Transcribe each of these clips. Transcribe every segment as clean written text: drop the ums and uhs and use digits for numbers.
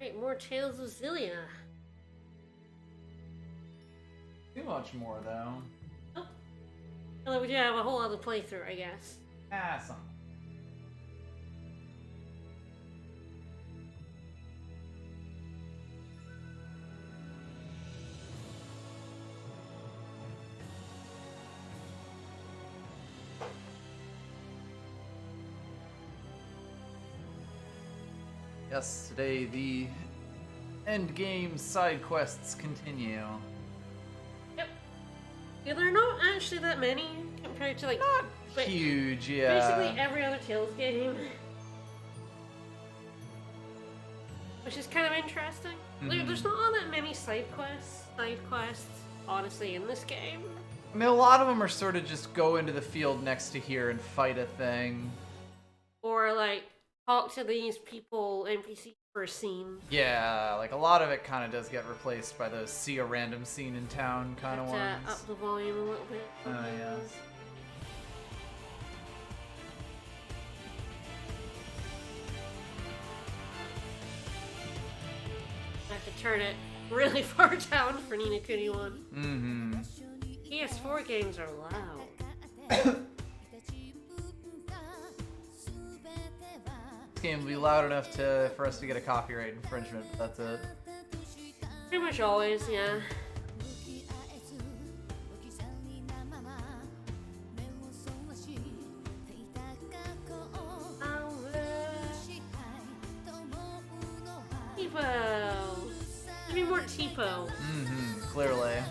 Right, more Tales of Xillia. Too much more, though. Oh. Although we do have a whole other playthrough, I guess. Some. Yes, today the end game side quests continue. Yep. Yeah, there are not actually that many compared to, like, Not huge, yeah. basically every other Tales game. Which is kind of interesting. There's not all that many side quests, honestly, in this game. I mean, a lot of them are sort of just go into the field next to here and fight a thing. Or, like, talk to these people, NPCs, for a scene. Yeah, like a lot of it kind of does get replaced by those see a random scene in town kind of ones. Up the volume a little bit. Oh, yes. I have to turn it really far down for Nina Kuni 1. Mm-hmm. PS4 games are loud. This game will be loud enough for us to get a copyright infringement, but that's it. Pretty much always, yeah. Tipo! Give me more Tipo. Clearly.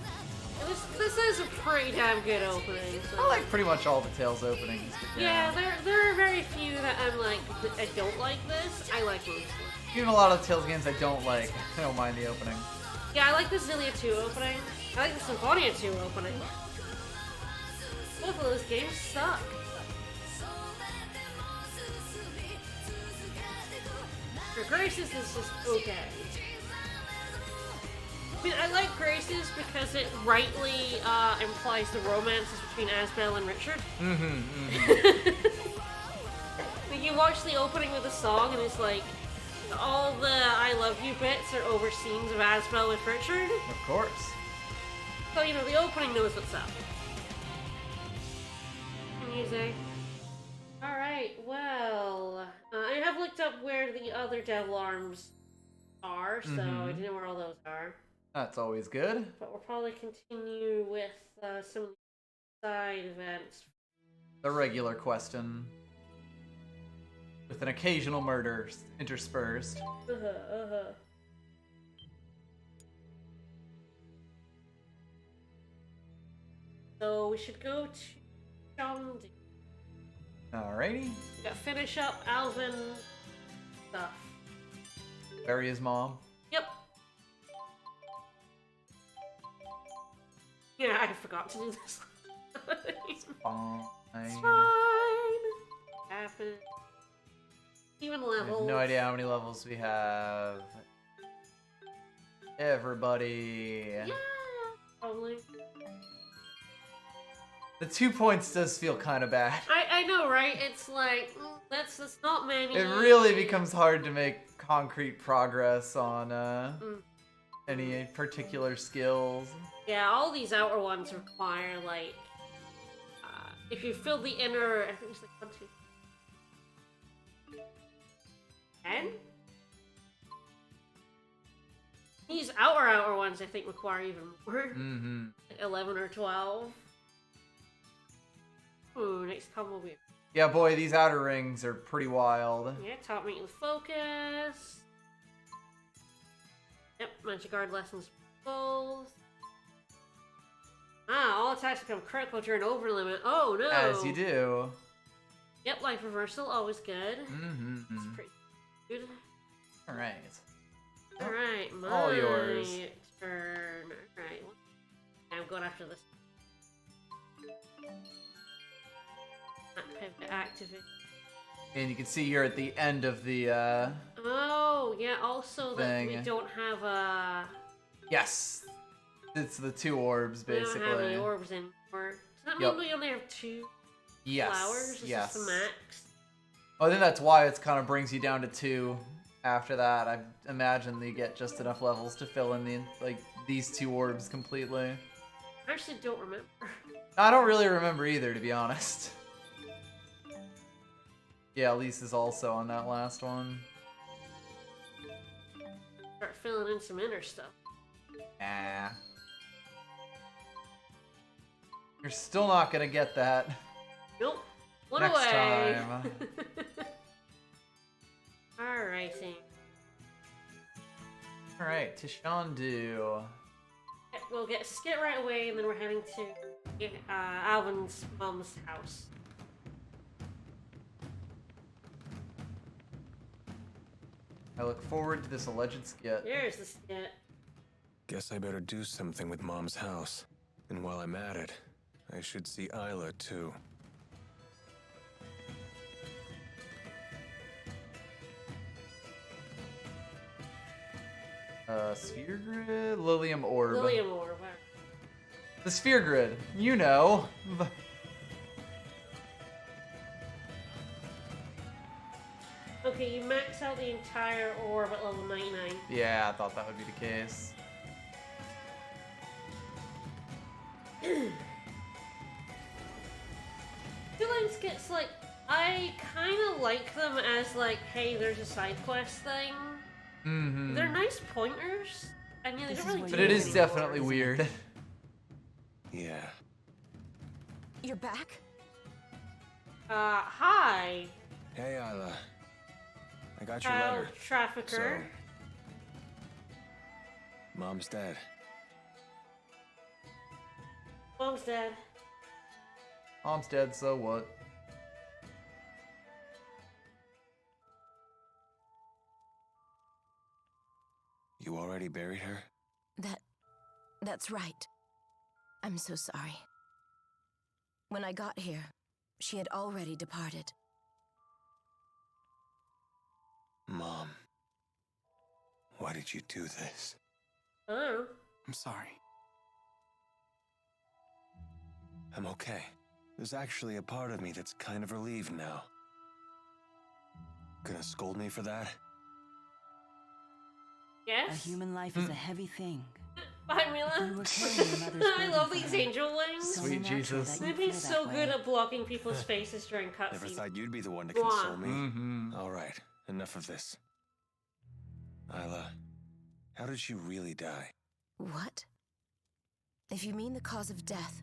This is a pretty damn good opening. So. I like pretty much all the Tales openings. Yeah, there are very few that I'm like, I don't like this. I like most of them. Even a lot of the Tales games I don't like, I don't mind the opening. Yeah, I like the Xillia 2 opening. I like the Symphonia 2 opening. Both of those games suck. For Graces is just okay. I mean, I like Graces because it rightly implies the romances between Asbel and Richard. Like, you watch the opening with the song and it's like, all the I love you bits are over scenes of Asbel with Richard. Of course. So, you know, the opening knows what's up. Music. Alright, well, I have looked up where the other Devil Arms are, so I do know where all those are. That's always good. But we'll probably continue with some of the side events. The regular question. With an occasional murder interspersed. So we should go to Shamdi. Alrighty. We gotta finish up Alvin stuff. Bury his mom. Yep. Yeah, I forgot to do this. It's fine. It's fine. Happens. Even I have levels. no idea how many levels we have. Everybody. Yeah, probably. The 2 points does feel kind of bad. I know, right? It's like, that's not many. It really becomes hard to make concrete progress on any particular skills. Yeah, all these outer ones require, like, if you fill the inner, I think it's like 1, 2, 10? These outer ones, I think, require even more. Like 11 or 12. Ooh, next combo will be... Yeah, boy, these outer rings are pretty wild. Yeah, top meet with focus. Yep, magic guard lessons both. All attacks become critical during over limit. Oh no! As you do. Yep, life reversal, always good. It's pretty good. Alright. Alright, my all yours. turn. Alright, I'm going after this. Pivot activate. And you can see you're at the end of the Oh, yeah, also that we thing. don't have a... Yes. It's the 2 orbs, basically. We don't have any orbs anymore. Does that mean we only have 2 flowers? Is this the max? Oh, I think that's why it kind of brings you down to 2. after that, I imagine they get just enough levels to fill in these 2 orbs completely. I actually don't remember. I don't really remember either, to be honest. Yeah, Lisa's also on that last one. Start filling in some inner stuff. Nah. You're still not gonna get that. Nope. One Next away. time. Alrighty. Alright, Tishandu. We'll get Skit right away, and then we're heading to Alvin's mom's house. I look forward to this alleged skit. Here's the Skit. Guess I better do something with Mom's house. And while I'm at it, I should see Isla, too. Sphere Grid? Lilium Orb. Lilium Orb. The Sphere Grid. You know. Okay, you max out the entire orb at level 99. Yeah, I thought that would be the case. Feelings gets like, I kind of like them as like, hey, there's a side quest thing. Mm-hmm. They're nice pointers. I mean, they don't really. But it is definitely weird. Yeah. You're back? Hi. Hey, Isla. I got your letter. Trafficker. Mom's dead. Mom's dead. Mom's dead, so what? You already buried her? That's right. I'm so sorry. When I got here, she had already departed. Mom. Why did you do this? Oh. I'm sorry. I'm okay. There's actually a part of me that's kind of relieved now. Gonna scold me for that? Yes. A human life is a heavy thing. Bye, Mila. You were carrying your mother's I burden love for these her. angel wings. So Sweet natural Jesus. that you They'd be feel so that good way. at blocking people's faces during Never cutscenes. thought you'd be the one to Go on. console me. Mm-hmm. All right, enough of this. Isla, how did she really die? What? If you mean the cause of death,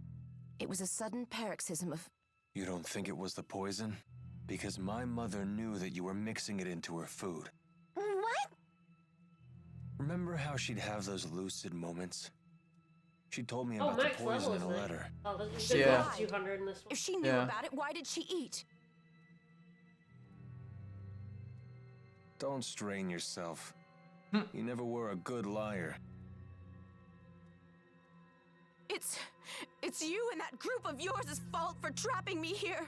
it was a sudden paroxysm of... You don't think it was the poison? Because my mother knew that you were mixing it into her food. What? Remember how she'd have those lucid moments? She told me Oh, about the max level, poison in isn't a it? letter. Oh, there's Yeah. 200 in this one. If she knew Yeah. about it, why did she eat? Don't strain yourself. Hmm. You never were a good liar. It's you and that group of yours' fault for trapping me here.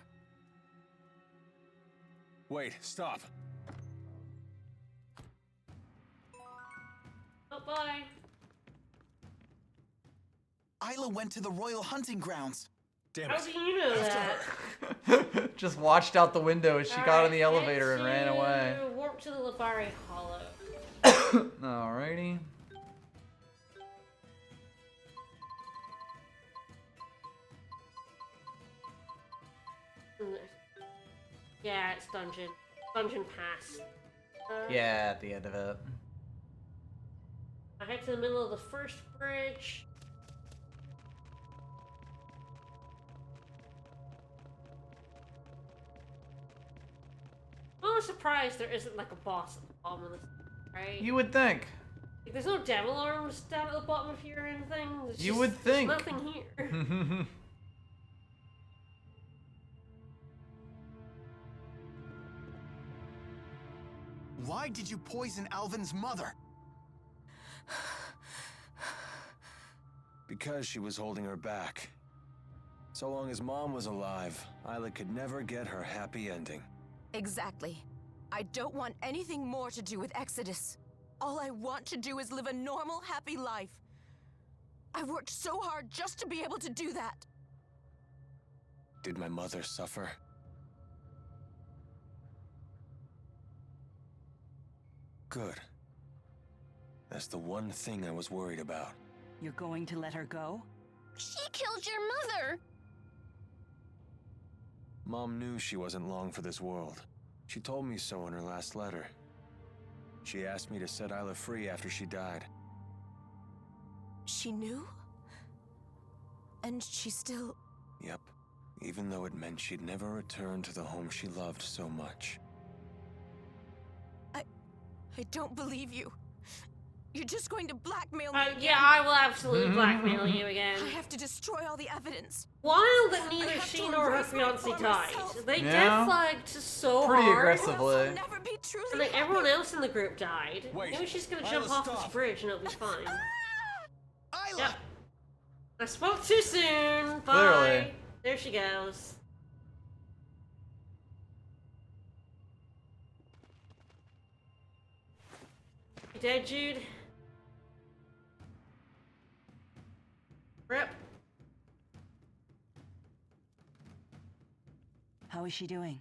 Wait, stop. Oh, bye. Isla went to the royal hunting grounds. Damn How it. do you know that? Just watched out the window as she got in the Alright, elevator and ran away. Warp to the Labari Hollow. Alrighty. Yeah, it's dungeon. Dungeon pass. Yeah, at the end of it. I head to the middle of the first bridge. I'm surprised there isn't like a boss at the bottom of this, right? You would think. Like, there's no devil arms down at the bottom of here or anything. There's You just- would think. There's nothing here. Why did you poison Alvin's mother? Because she was holding her back. So long as Mom was alive, Isla could never get her happy ending. Exactly. I don't want anything more to do with Exodus. All I want to do is live a normal, happy life. I've worked so hard just to be able to do that. Did my mother suffer? Good. That's the one thing I was worried about. You're going to let her go? She killed your mother! Mom knew she wasn't long for this world. She told me so in her last letter. She asked me to set Isla free after she died. She knew? And she still... Yep. Even though it meant she'd never return to the home she loved so much. I don't believe you. You're just going to blackmail me again. Yeah, I will absolutely blackmail you again. I have to destroy all the evidence. Wild that neither have she to nor her erase my fiance former died. self. They Yeah. death flagged so Pretty hard. aggressively. I'll never be truly And like happy. everyone else in the group died. Wait, Maybe she's gonna Isla, jump off this stop. bridge and it'll be fine. Isla! Yep. I spoke too soon. Bye. Clearly. There she goes. You dead, Jude? Rip. How is she doing?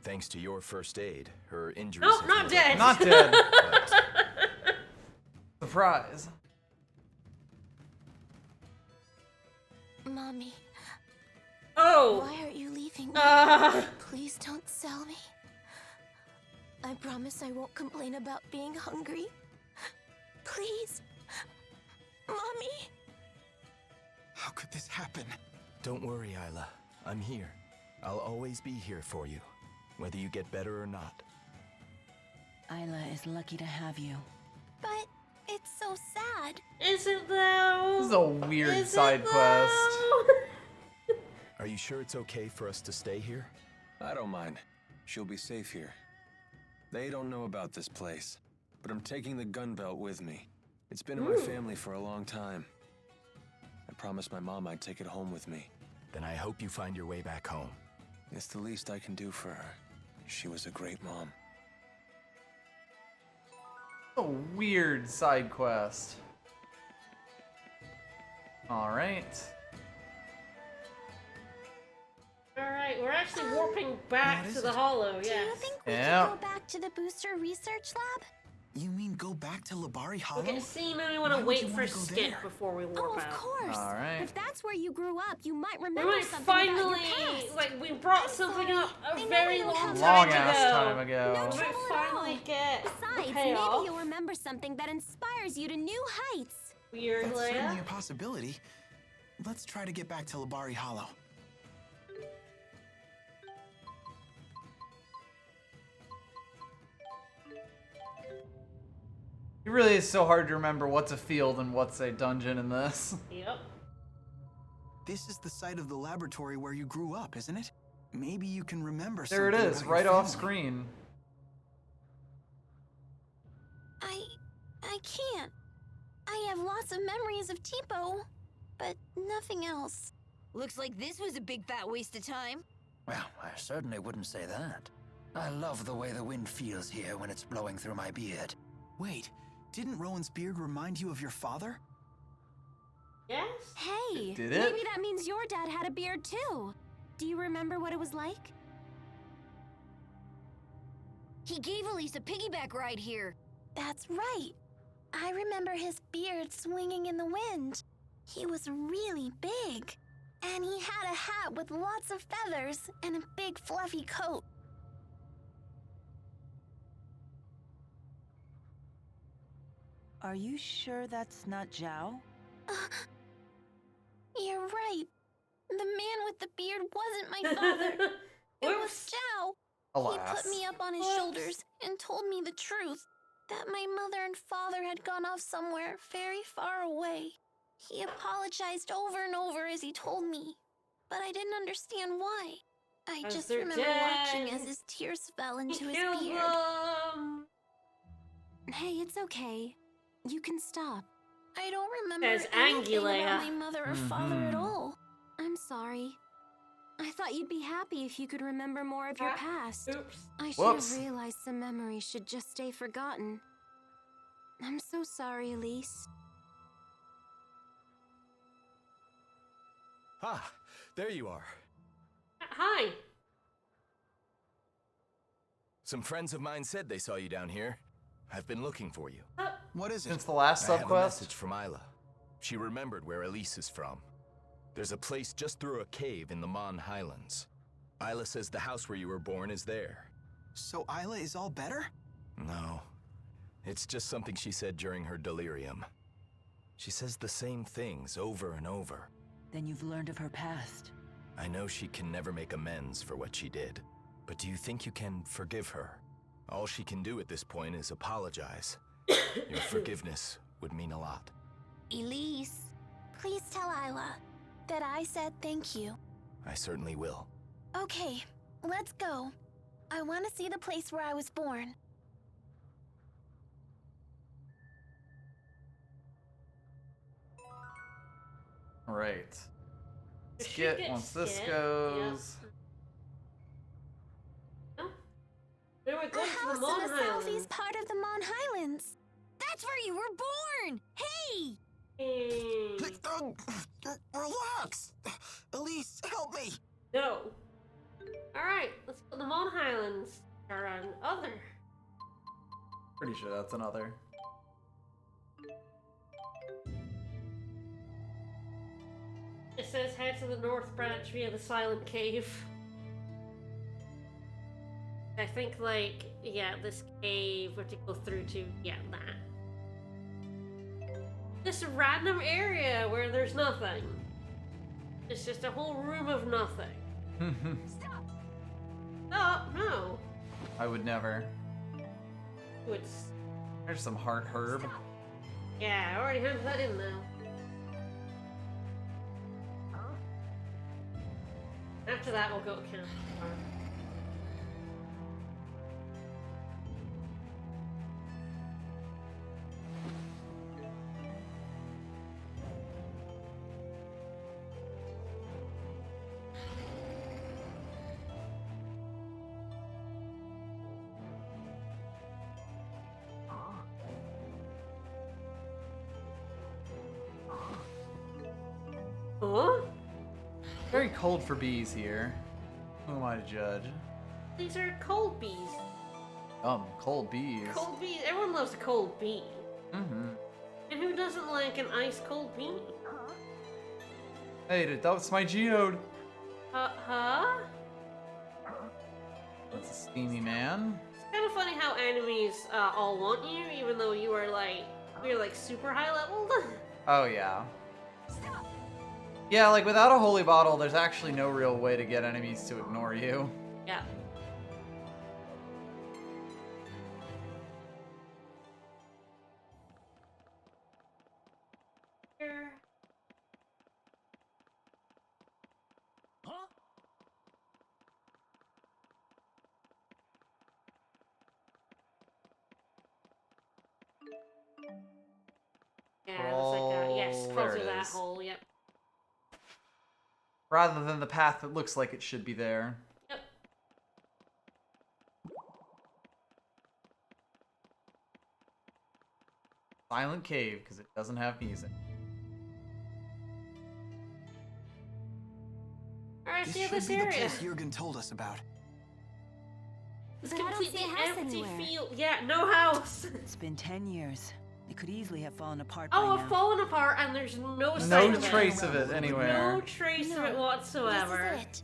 Thanks to your first aid, her injuries Nope, have not healed dead. Not dead. up, but Surprise. Mommy, Oh. why aren't you leaving me? Please don't sell me. I promise I won't complain about being hungry. Please. Mommy. How could this happen? don't worry, Isla. I'm here. I'll always be here for you, whether you get better or not. Isla is lucky to have you. But it's so sad. Is it though? This is a weird Is it side quest. though? Are you sure it's okay for us to stay here? I don't mind. She'll be safe here. They don't know about this place, but I'm taking the gun belt with me. It's been in my family for a long time. I promised my mom I'd take it home with me. Then I hope you find your way back home. It's the least I can do for her. She was a great mom. A weird side quest. All right. Alright, we're actually warping back what to is the it? hollow, Do yes. you think we Yeah. could go back to the booster research lab? You mean go back to Labari Hollow? Okay, see, maybe we want Why to would wait you for wanna go Skip there? before we Oh, warp of out. course. All right. If that's where you grew up, you might We remember might something finally, about your past. like, we brought something sorry. up I a know very you long have time Long ass ago. time ago. No We might trouble at finally all. get Besides, the maybe payoff. you'll remember something that inspires you to new heights. Weird, That's certainly Leia. a possibility. Let's try to get back to Labari Hollow. It really is so hard to remember what's a field and what's a dungeon in this. Yep. This is the site of the laboratory where you grew up, isn't it? Maybe you can remember There it something is, about your right off family. screen. I can't. I have lots of memories of Tipo, but nothing else. Looks like this was a big fat waste of time. Well, I certainly wouldn't say that. I love the way the wind feels here when it's blowing through my beard. Wait, didn't Rowan's beard remind you of your father? Yes? Hey, Did it? maybe that means your dad had a beard too. Do you remember what it was like? He gave Elise a piggyback ride here. That's right. I remember his beard swinging in the wind. He was really big. And he had a hat with lots of feathers and a big fluffy coat. Are you sure that's not Zhao? You're right. The man with the beard wasn't my father. It was Whoops. Zhao. Alas. He put me up on his Whoops. shoulders and told me the truth. That my mother and father had gone off somewhere very far away. He apologized over and over as he told me. But I didn't understand why. I As just they're remember watching dead. as his tears fell He into his killed beard. them. Hey, it's okay. You can stop. I don't remember Says anything Angela. about my mother or father at Mhm. all. I'm sorry. I thought you'd be happy if you could remember more of your Ah, past. Oops. I should Whoops. have realized some memories should just stay forgotten. I'm so sorry, Elise. Ah, there you are. Hi. Some friends of mine said they saw you down here. I've been looking for you. What is it? Since the last I have a subquest? message from Isla. She remembered where Elise is from. There's a place just through a cave in the Mon Highlands. Isla says the house where you were born is there. So Isla is all better? No. It's just something she said during her delirium. She says the same things over and over. Then you've learned of her past. I know she can never make amends for what she did. But do you think you can forgive her? All she can do at this point is apologize. Your forgiveness would mean a lot. Elise, please tell Isla that I said thank you. I certainly will. Okay, let's go. I want to see the place where I was born. Right. We should Skit, get once this Skit, goes. Yeah. We were The going to house the Mon in the Highlands. southeast part of the Mon Highlands. That's where you were born! Hey! Hey. Relax! Elise, help me! No. Alright, let's go to the Mon Highlands. Or other. Pretty sure that's another. It says head to the north branch via the Silent Cave. I think, like, yeah, this cave we're to go through to, yeah, that. This random area where there's nothing. It's just a whole room of nothing. Stop! Stop! No! I would never. It's... There's some heart herb. Yeah, I already have that in now. After that, we'll go to camp. Huh? Very cold for bees here. Who am I to judge? These are cold bees. Cold bees. Cold bees. Everyone loves a cold bee. Mm-hmm. And who doesn't like an ice cold bee? Hey, that was my geode. Huh? That's a steamy man. It's kind of funny how enemies all want you, even though you're like super high leveled. Oh yeah. Yeah, like without a holy bottle, there's actually no real way to get enemies to ignore you. Yeah. Here. Yeah, looks like that. Yes, Oh, crawl there through it that is. hole. Yep. Rather than the path that looks like it should be there. Yep. Silent cave, because it doesn't have music. Alright, This see should this be the area. place Jurgen told us about. It's But I don't see completely a house empty anywhere. field. Yeah, no house. It's been 10 years. It could easily have fallen apart Oh, by it's now. fallen apart and there's no sign No of trace it. of it anywhere. No trace of it No, whatsoever. This is it.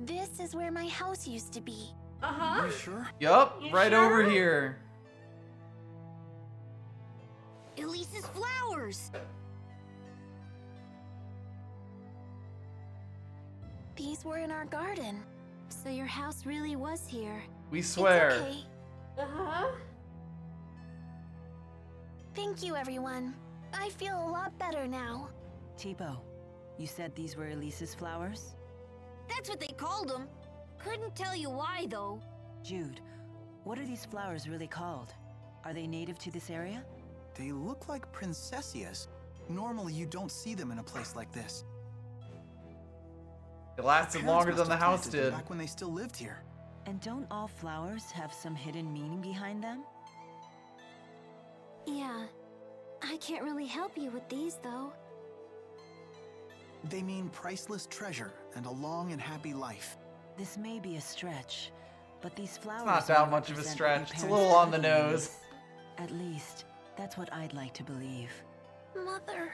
This is where my house used to be. Uh-huh. You sure? Yup, You right sure? over here. Elise's flowers! These were in our garden. So your house really was here. We It's swear. okay. Uh-huh. Thank you, everyone. I feel a lot better now. Tipo, you said these were Elise's flowers? That's what they called them. Couldn't tell you why, though. Jude, what are these flowers really called? Are they native to this area? They look like princessias. Normally, you don't see them in a place like this. It lasted Parents longer must than the have house planted them did. back when they still lived here. And don't all flowers have some hidden meaning behind them? Yeah. I can't really help you with these, though. They mean priceless treasure and a long and happy life. This may be a stretch, but these flowers Not that may much of a represent stretch. what your It's a parents little on the told you, nose. Elise. At least, that's what I'd like to believe. Mother.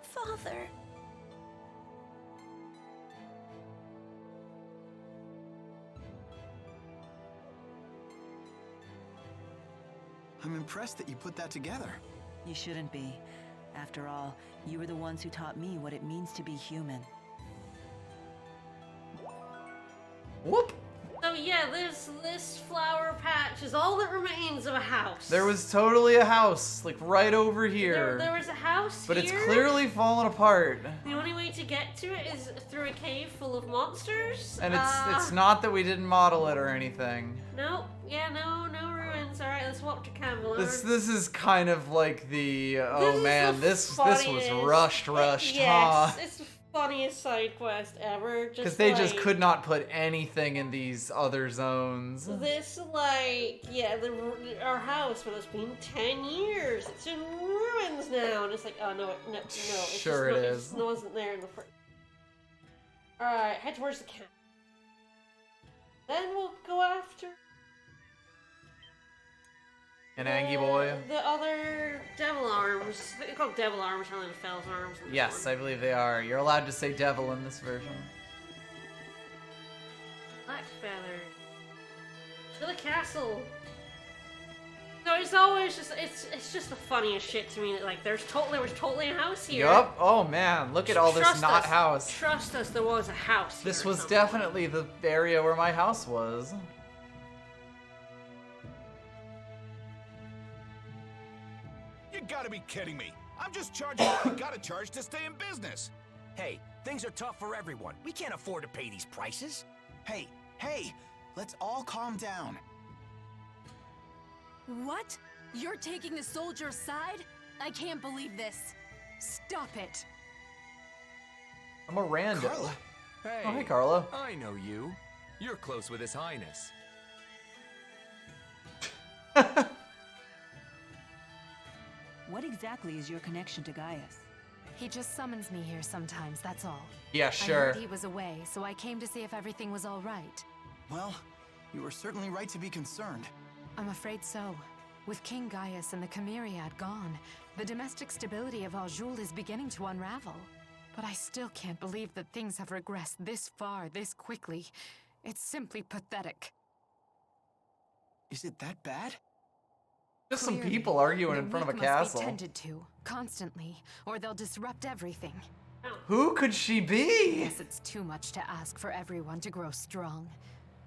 Father. I'm impressed that you put that together. You shouldn't be. After all, you were the ones who taught me what it means to be human. Whoop! So yeah, this flower patch is all that remains of a house. There was totally a house, like right over here. There was a house but here. It's clearly fallen apart. The only way to get to it is through a cave full of monsters. And it's not that we didn't model it or anything. No, yeah, no ruins. All right, let's walk to Camelot. This is kind of like the oh man, this was rushed, yes, huh? it's the funniest side quest ever. Because they just could not put anything in these other zones. This our house, but it's been 10 years. It's in ruins now, and it's like, oh no, it's sure just it not, is. It wasn't there in the first. All right, head towards the camp. Then we'll go after. An Angie boy. The other devil arms. They're called devil arms rather than Fell's arms. Yes, I believe they are. You're allowed to say devil in this version. Black feather. To the castle. No, it's always just it's just the funniest shit to me. That, like there was totally a house here. Yup. Oh man, look at all this house. Trust us, there was a house here. This was definitely the area where my house was. You gotta be kidding me. I'm just charging what I gotta charge to stay in business. Hey, things are tough for everyone. We can't afford to pay these prices. Hey, let's all calm down. What? You're taking the soldier's side? I can't believe this. Stop it. I'm a random. Carla. Hey. Oh, hey, Carla. I know you. You're close with His Highness. What exactly is your connection to Gaius? He just summons me here sometimes, that's all. Yeah, sure. I heard he was away, so I came to see if everything was all right. Well, you were certainly right to be concerned. I'm afraid so. With King Gaius and the Chimeriad gone, the domestic stability of Aljul is beginning to unravel. But I still can't believe that things have regressed this far, this quickly. It's simply pathetic. Is it that bad? Just some Clearly, people arguing the in front of a weak castle. must be tended to, constantly, or they'll disrupt everything. Who could she be? Guess it's too much to ask for everyone to grow strong.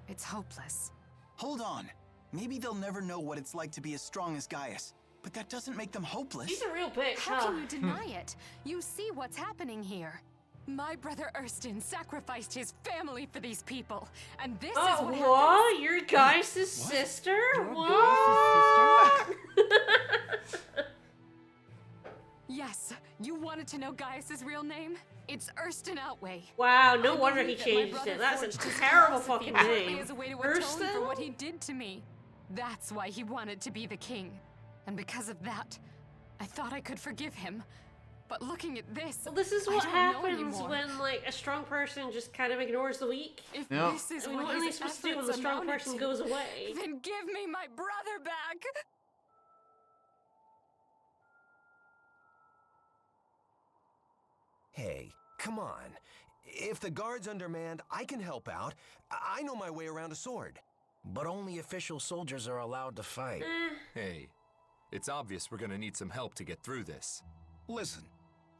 It's hopeless. Hold on. Maybe they'll never know what it's like to be as strong as Gaius. But that doesn't make them hopeless. He's a real bitch, How can you deny it? You see what's happening here. My brother Erston sacrificed his family for these people, and this is what happens. What? Your Gaius' sister? What? Yes, you wanted to know Gaius' real name? It's Erston Outway. Wow, no I wonder he believe that my changed brother it. That's forged a his terrible philosophy fucking partly name. as a way to atone for Erston? what he did to me. That's why he wanted to be the king. And because of that, I thought I could forgive him. But looking at this, Well, this is I what don't know happens anymore. when, like, a strong person just kind of ignores the weak. If Yep. this is I mean, what what are they his supposed to do when the efforts strong amounted person to, goes away? Then give me my brother back! Hey, come on. If the guard's undermanned, I can help out. I know my way around a sword. But only official soldiers are allowed to fight. Hey, it's obvious we're gonna need some help to get through this. Listen,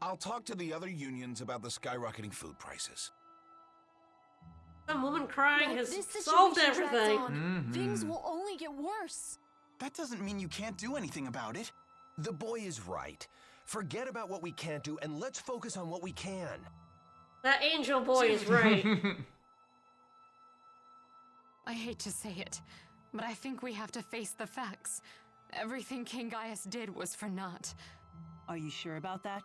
I'll talk to the other unions about the skyrocketing food prices. Some woman crying But has this solved situation drags everything. on. Things will only get worse. That doesn't mean you can't do anything about it. The boy is right. Forget about what we can't do and let's focus on what we can. That angel boy is right. I hate to say it, but I think we have to face the facts. Everything King Gaius did was for naught. Are you sure about that?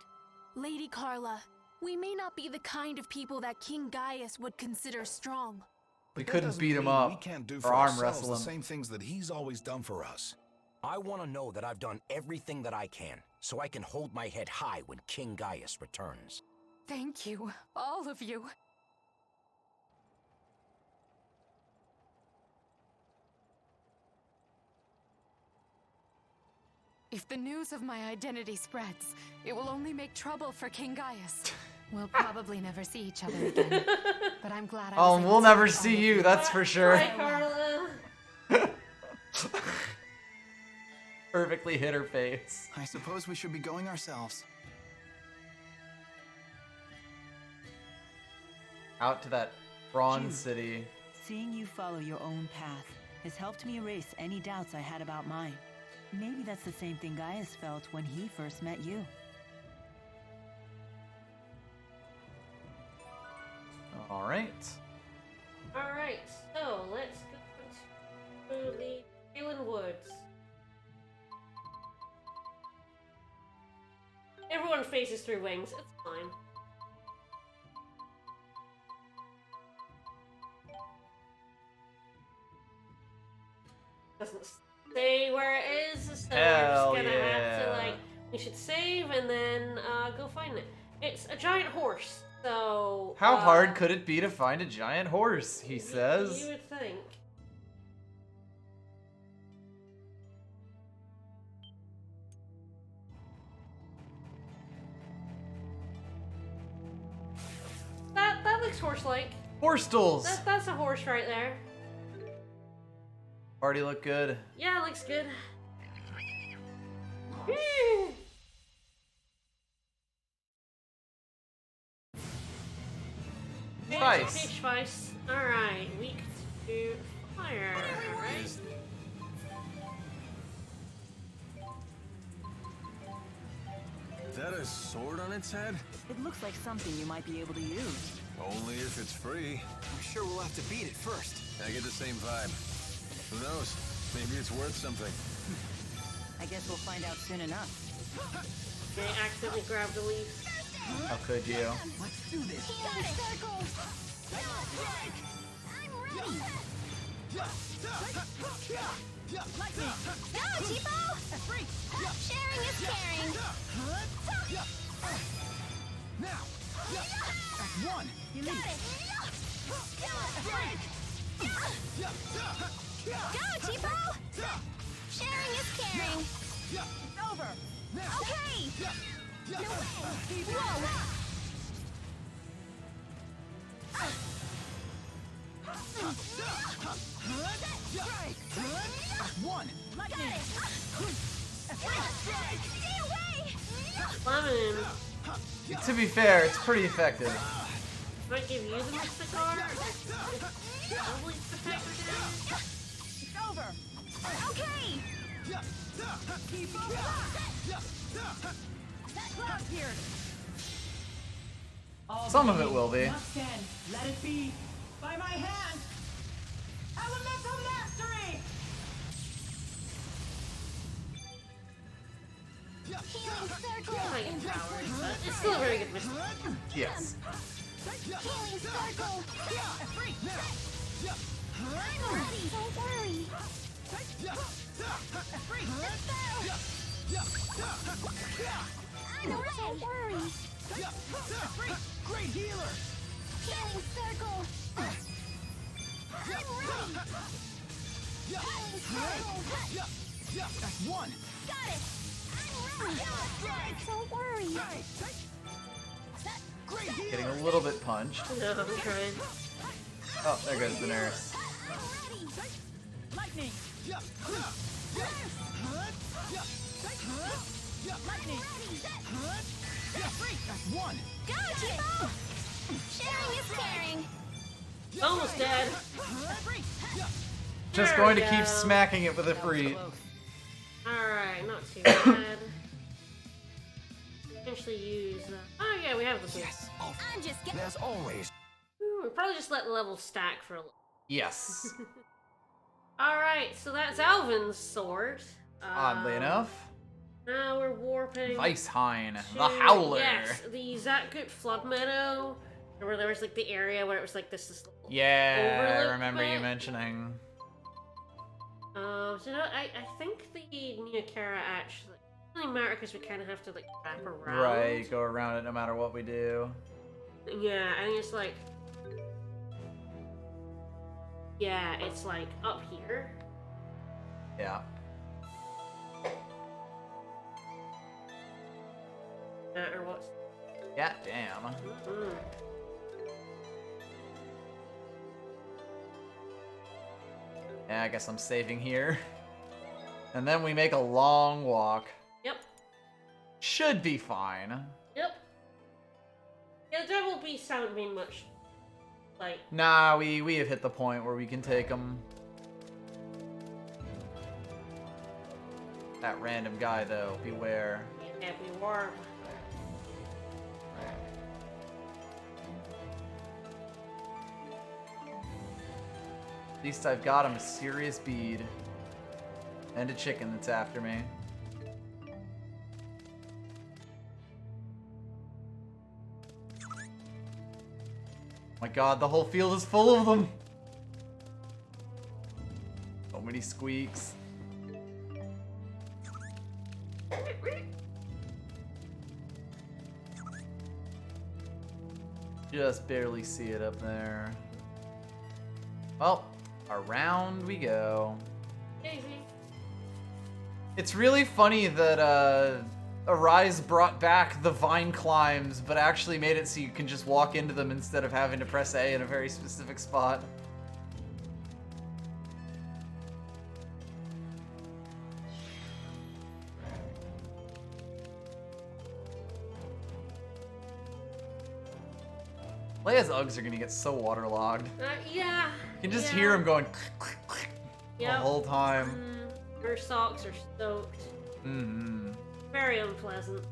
Lady Carla, we may not be the kind of people that King Gaius would consider strong. We But that couldn't doesn't beat him mean up We can't do or for arm ourselves wrestle the him. same things that he's always done for us. I want to know that I've done everything that I can, so I can hold my head high when King Gaius returns. Thank you, all of you. If the news of my identity spreads, it will only make trouble for King Gaius. We'll probably never see each other again. But I'm glad I was able we'll to never meet all see of you, that's for sure. Hi, Carla. Perfectly hit her face. I suppose we should be going ourselves. Out to that bronze city. Seeing you follow your own path has helped me erase any doubts I had about mine. Maybe that's the same thing Gaius felt when he first met you. Alright. Alright, so let's go to the Highland Woods. Everyone faces through wings, it's fine. Doesn't say where it is, so we're just gonna have to, like, we should save and then go find it. It's a giant horse, so... How hard could it be to find a giant horse, he says. You would think. That looks horse-like. Horse stools! That's a horse right there. Already look good. Yeah, it looks good. Spice. Spice. Alright, weak to fire. Alright. Is that a sword on its head? It looks like something you might be able to use. Only if it's free. I'm sure we'll have to beat it first. I get the same vibe. Who knows? Maybe it's worth something. I guess we'll find out soon enough. They accidentally grabbed the leaf. How could you? Let's do this. Go, Tipo! Sharing is caring. Now! That's one. Got it. Go, Tipo! Sharing is caring. It's over. Okay. No way. Whoa. One. Got it. Stay away. Lemon. To be fair, it's pretty effective. Might give you the Mysticar. Probably protect her damage. It's over. Okay. Cloud here. Some of it will be. Let it be. By my hand. Elemental mastery. Healing circle. High powers, but it's still a very good Mysticar. Yes. Healing circle. I'm ready. Don't worry. I'm ready. Don't worry. Great healer. Healing circle. I'm ready. Healing circle. That's one. Got it. I'm ready. Don't worry. Great healer. Getting a little bit punched. No, I'm trying. Oh, there goes the nurse. Lightning. Lightning. That's one. Go, Tipo! Sharing is caring. Almost dead. Just There going we to keep go. smacking it with a free. Alright, not too bad. Potentially use. Oh, yeah, we have the boost. Yes. Oh, I'm just getting. As always. We'll probably just let the level stack for a little. Yes. Alright, so that's Alvin's sword. Oddly enough. Now we're warping. Weisheim, to- the Howler. Yes, the Zatgut Flood Meadow. Where there was like the area where it was like this little Yeah, I overlook remember you bit. mentioning. So no, I think the Neokara actually doesn't really matter because we kind of have to like wrap around. Right, go around it no matter what we do. Yeah, I think it's like. Yeah, it's like up here. Yeah. matter what's. God damn. Yeah, I guess I'm saving here. And then we make a long walk. Yep. Should be fine. Yep. Yeah, the devil beasts haven't been much. Like. Nah, we have hit the point where we can take them. That random guy, though, beware. Yeah, beware. At least I've got him a serious bead. And a chicken that's after me. My god, the whole field is full of them! So many squeaks. Just barely see it up there. Well, around we go. It's really funny that Arise brought back the vine climbs, but actually made it so you can just walk into them instead of having to press A in a very specific spot. Leia's Uggs are gonna get so waterlogged. Yeah. You can just hear them going the Yep. whole time. Her socks are soaked. Mm-hmm. Very unpleasant.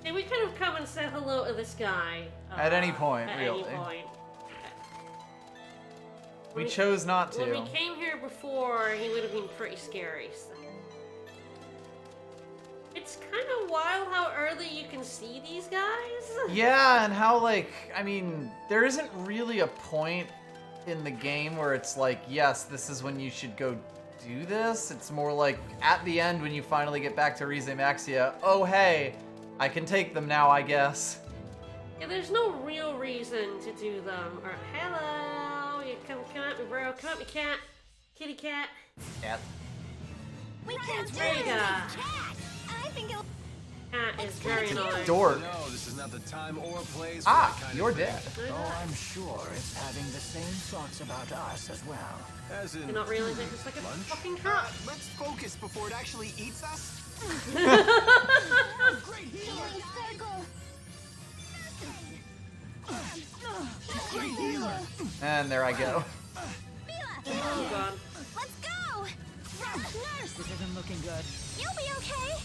Hey, we could have come and said hello to this guy. At any point, at really. Any point. We chose not to. When we came here before, he would have been pretty scary. So. It's kind of wild how early you can see these guys. Yeah, and how, like, I mean, there isn't really a point in the game where it's like, yes, this is when you should go do this. It's more like, at the end, when you finally get back to Rize Maxia, oh, hey, I can take them now, I guess. Yeah, there's no real reason to do them. Or, hello, you come at me, bro. Come at me, cat. Kitty cat. Cat. We can't do There you this, go. cat. I think it'll... Cat is very annoying. Dork. No, this is not the time or place. Ah, for that kind you're of thing. dead. Oh, I'm sure it's having the same thoughts about us as well. As in, You're not realizing it's like a fucking truck. Let's focus before it actually eats us. Great healer. Circle. Great healer. And there I go. Oh god. Let's go. Nurse, This isn't looking good. you'll be okay.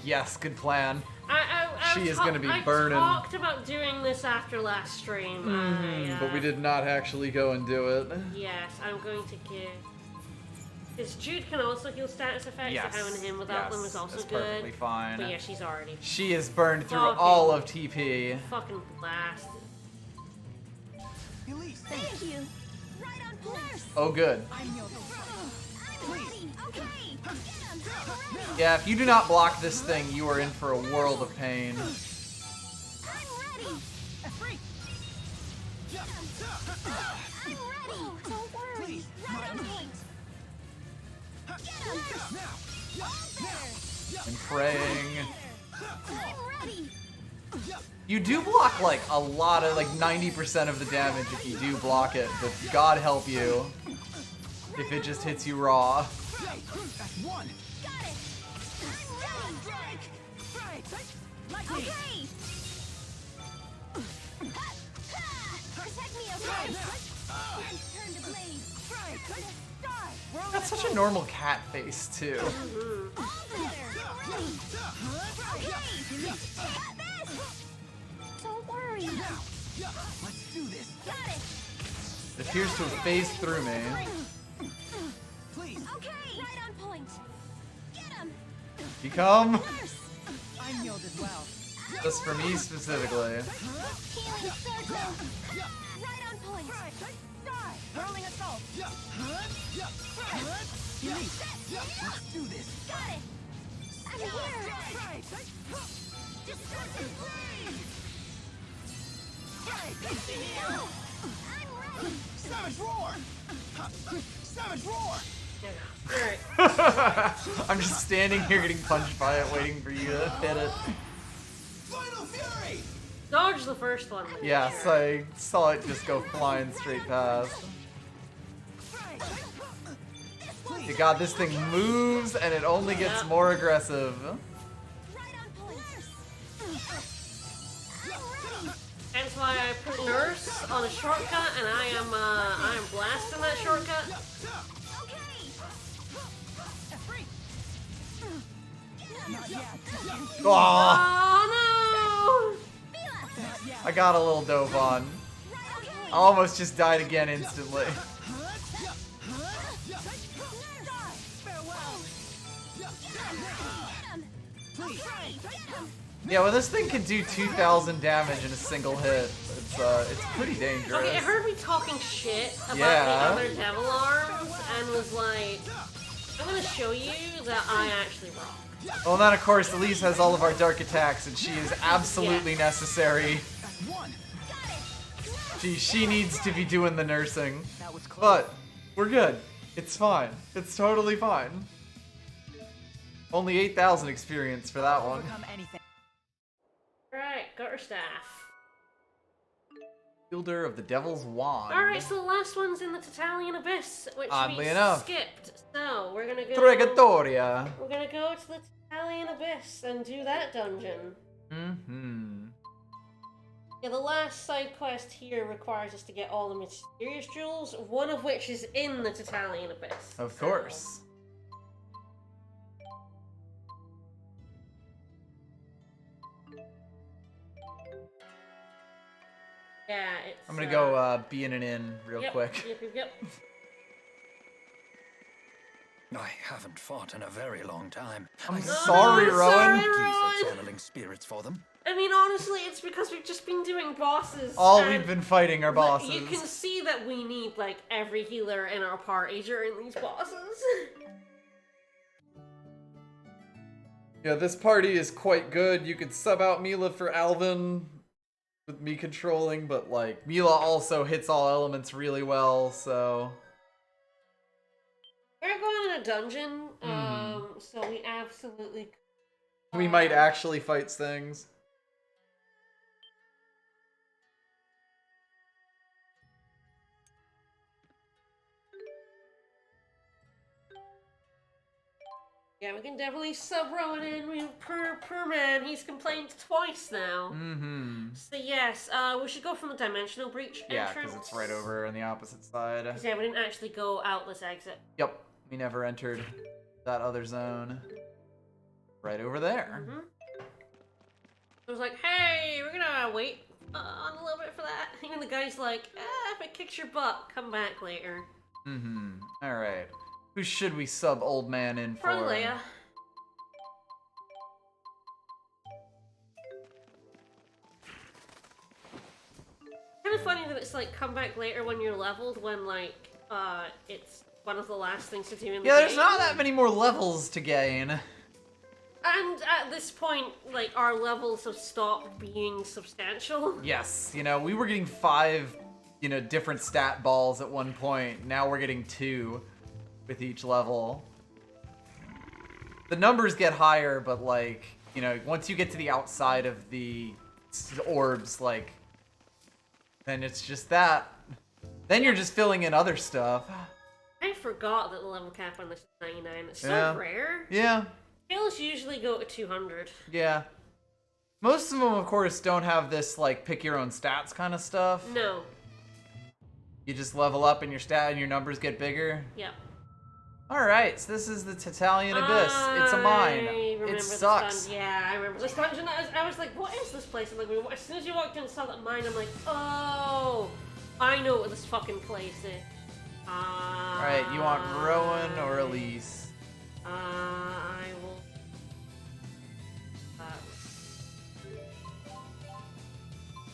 Yes, good plan. I She is gonna be burning. I talked about doing this after last stream. But we did not actually go and do it. Yes, I'm going to give. Because Jude can also heal status effects, Yes. so having him without them is also that's good. perfectly fine. But yeah, she's already She has burned through Fucking- all of TP. fucking blasted. Elise, Thank you. Right on point. Nurse, Oh, good. I'm ready. Okay. Get him. Hurry. Yeah, if you do not block this thing, you are in for a world of pain. I'm ready. free. Get him. I'm ready. Don't worry. Right on point. Get him. Now. All there. And praying. I'm ready. You do block like a lot of, like 90% of the damage if you do block it, but God help you if it just hits you raw. That's one. Got it. I'm ready. Strike. Okay. Protect me, okay? Turn to blade. Strike. Die. That's such a normal cat face too. All there. Ready. Okay. Got this. Don't worry. Let's do this. Got it. It appears to have phased through me. Please. Okay. Right on point. Get him. You come? Nurse. I'm healed as well. Just for me specifically. Healing circle. Right on point. Die. Hurling assault. Elise, let's do this. Got it. Savage roar! Savage roar! Alright. I'm just standing here getting punched by it, waiting for you to hit it. Final fury! Dodge the first one. Yes, I saw it just go flying straight past. You God, this thing moves and it only gets more aggressive. That's why I put Nurse on a shortcut, and I am blasting that shortcut. Oh, no! I got a little dove on. I almost just died again instantly. Yeah, well, this thing can do 2,000 damage in a single hit. It's pretty dangerous. Okay, it heard me talking shit about the other Devil Arms and was like, I'm gonna show you that I actually rock. Well, then, of course, Elise has all of our dark attacks, and she is absolutely necessary. She needs to be doing the nursing. But we're good. It's fine. It's totally fine. Only 8,000 experience for that one. Alright, got her staff. Wielder of the Devil's Wand. Alright, so the last one's in the Tatalian Abyss, which Oddly we enough. skipped. So, we're gonna go... Tregatoria. We're gonna go to the Tatalian Abyss and do that dungeon. Mm-hmm. Yeah, the last side quest here requires us to get all the mysterious jewels, one of which is in the Tatalian Abyss. Of course. Yeah, it's... I'm gonna go be in and in real quick. Yep. I haven't fought in a very long time. I'm sorry, Rowan. Channeling spirits for them. I mean, honestly, it's because we've just been doing bosses. All and we've been fighting are bosses. You can see that we need, like, every healer in our party during these bosses. Yeah, this party is quite good. You could sub out Mila for Alvin with me controlling, but, like, Mila also hits all elements really well, so... We're going in a dungeon, so we absolutely... We might actually fight things. Yeah, we can definitely sub Rowan in. Per man, he's complained twice now. Mm-hmm. So yes, we should go from the Dimensional Breach Yeah, entrance. because it's right over on the opposite side. Yeah, we didn't actually go out this exit. Yep, we never entered that other zone. Right over there. Mm-hmm. I was like, hey, we're gonna wait on a little bit for that. Even the guy's like, if it kicks your butt, come back later. Mm-hmm. Alright. Who should we sub old man in for? Probably Leia. Kind of funny that it's like come back later when you're leveled, when like it's one of the last things to do in the game. Yeah, there's not that many more levels to gain. And at this point, like, our levels have stopped being substantial. Yes, you know, we were getting 5, you know, different stat balls at one point. Now we're getting 2 with each level. The numbers get higher, but, like, you know, once you get to the outside of the orbs, like, then it's just that. Then you're just filling in other stuff. I forgot that the level cap on this is 99. It's so rare. Yeah. Skills usually go to 200. Yeah. Most of them, of course, don't have this, like, pick your own stats kind of stuff. No. You just level up and your stat and your numbers get bigger. Yep. Alright, so this is the Tatalian Abyss. It's a mine. It sucks. Yeah, I remember this dungeon. I was like, what is this place? I'm like, as soon as you walked in and saw that mine, I'm like, oh, I know what this fucking place is. Alright, you want Rowan or Elise? I will.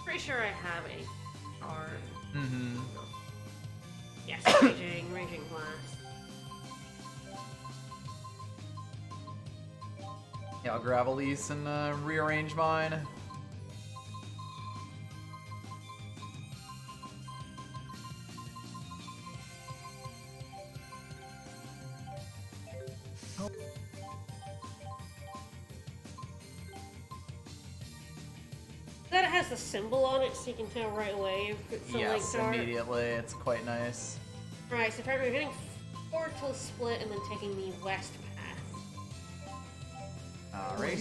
Pretty sure I have a card. Mm-hmm. Yes, raging blast. Yeah, I'll grab Elise and rearrange mine. That it has the symbol on it, so you can tell right away if it's a Yes, linked art. immediately. It's quite nice. Right, so apparently we're hitting 4 till split and then taking the west path. Alright.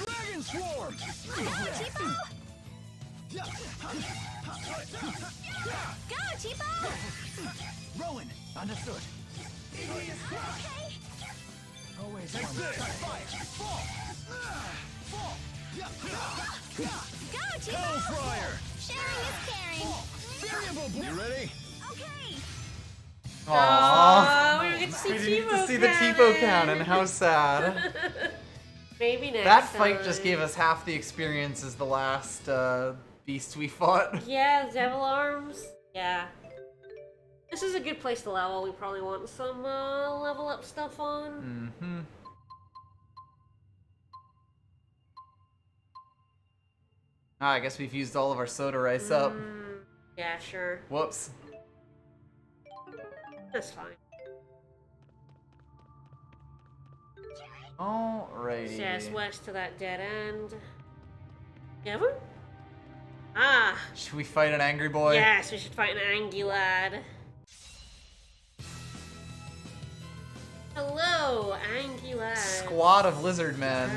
Dragon Swarm! Go, Tipo! Rowan, understood. Always Take this! Fall! Fall! Go, Tipo! Hellfire! Sharing is caring. Variable! You ready? Okay. Aww. We didn't get to see We didn't get to Tipo see the Tipo cannon. How sad. Maybe next That time. fight just gave us half the experience as the last beast we fought. Yeah, Devil Arms. Yeah. This is a good place to level. We probably want some level up stuff on. Mm-hmm. Ah, I guess we've used all of our soda rice up. Yeah, sure. Whoops. That's fine. Alrighty. Just west to that dead end. Ever? Ah. Should we fight an angry boy? Yes, we should fight an angry lad. Hello, angry lad. Squad of lizard men.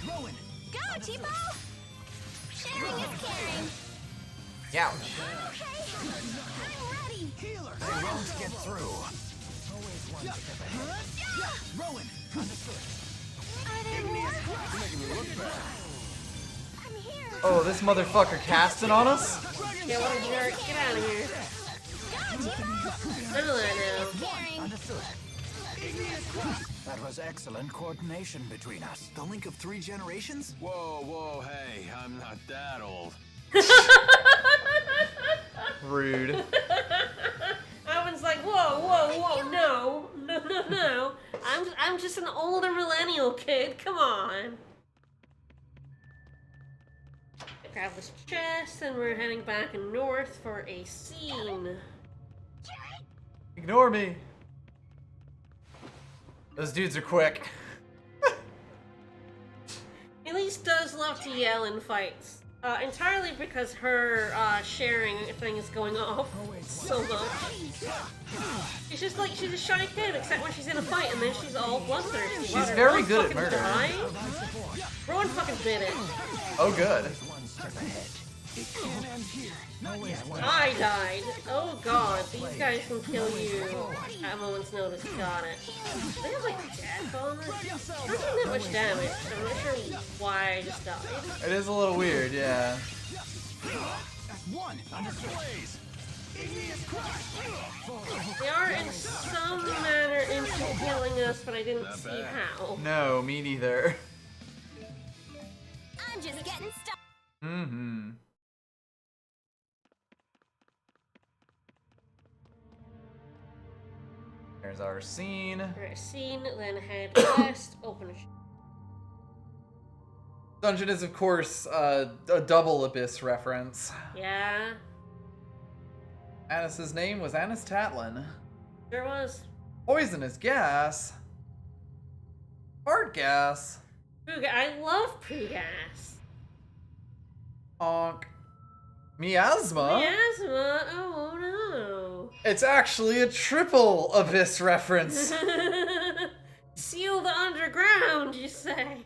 Rowan! Go, Tipo! Sharing is caring. Ouch. Okay, I'm ready. Healer! They won't get through. Always one step ahead. Rowan, understood. Are there more? You're making me look bad. I'm here. Oh, this motherfucker casting on us? Yeah, what a jerk. Get out of here. Go, Tipo! None of that now. Caring. Understood. That was excellent coordination between us. The link of 3 generations? Whoa, whoa, hey, I'm not that old. Rude. Ivan's like, whoa, whoa, whoa, no. No, no, no. I'm just an older millennial kid. Come on. Grab this chest, and we're heading back north for a scene. Ignore me. Those dudes are quick. Elise does love to yell in fights. Entirely because her sharing thing is going off so much. She's just like, she's a shy kid, except when she's in a fight, and then she's all bloodthirsty. She's Wow, did very Rowan good at fucking murder. die? Rowan fucking did it. Oh, good. One step ahead. It can't end here. Always one. I died. Oh god, these guys can kill you at a moment's notice. Got it. They have like death on this. Not doing that much damage. So I'm not sure why I just died. It is a little weird, yeah. One. Understood. They are in some manner into killing us, but I didn't see how. No, me neither. I'm just getting started. Mm-hmm. There's our scene. Alright, scene, then head west, open a Dungeon is, of course, a double Abyss reference. Yeah, Annis's name was Annis Tatlin. sure was. Poisonous gas. Fart gas. Poo I love poo gas. Honk. Miasma. Miasma? Oh no. It's actually a triple Abyss reference. Seal the underground, you say?